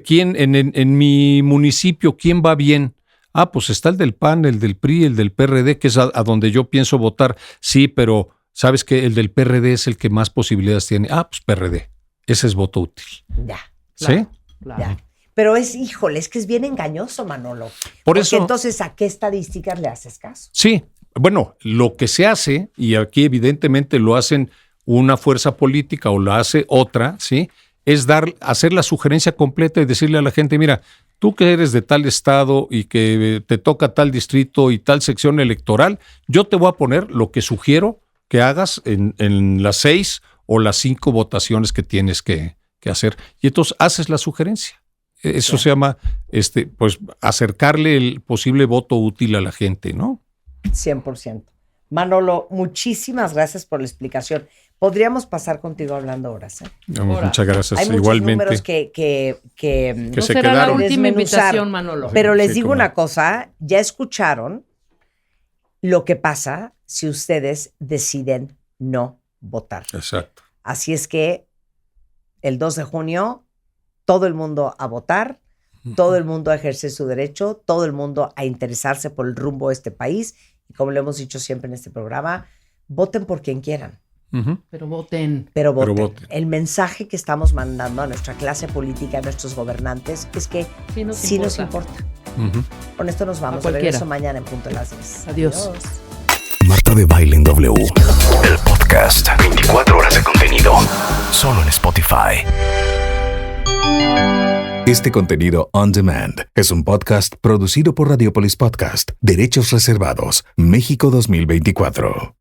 ¿quién en mi municipio, quién va bien? Ah, pues está el del PAN, el del PRI, el del PRD, que es a donde yo pienso votar. Sí, pero ¿sabes qué? El del PRD es el que más posibilidades tiene. Ah, pues PRD. Ese es voto útil. Ya, ¿Sí? Claro. ya. Pero híjole, es que es bien engañoso, Manolo. Por Porque eso... entonces, ¿a qué estadísticas le haces caso? Sí, bueno, lo que se hace, y aquí evidentemente lo hacen una fuerza política o lo hace otra, ¿sí? es hacer la sugerencia completa y decirle a la gente, mira, tú que eres de tal estado y que te toca tal distrito y tal sección electoral, yo te voy a poner lo que sugiero que hagas en las 6 o las 5 votaciones que tienes que hacer. Y entonces haces la sugerencia. Eso se llama, pues, acercarle el posible voto útil a la gente, ¿no? 100%. Manolo, muchísimas gracias por la explicación. Podríamos pasar contigo hablando horas. Muchas gracias. Hay muchos igualmente. números que no se será quedaron. la última Desmenuzar. invitación, Manolo. Pero les Sí, digo cómo no. una cosa, ya escucharon lo que pasa si ustedes deciden no votar. Exacto. Así es que el 2 de junio, todo el mundo a votar, todo el mundo a ejercer su derecho, todo el mundo a interesarse por el rumbo de este país. Y como lo hemos dicho siempre en este programa, voten por quien quieran. Ujú. Pero voten. Pero voten. Pero voten. El mensaje que estamos mandando a nuestra clase política, a nuestros gobernantes, es que Sí nos nos importa. Ujú. Con esto nos vamos. A cualquiera. Regreso mañana en punto de las 10. Adiós. Marta de Baile en W. El podcast. 24 horas de contenido. Solo en Spotify. Este contenido on demand es un podcast producido por Radiopolis Podcast. Derechos reservados. México 2024.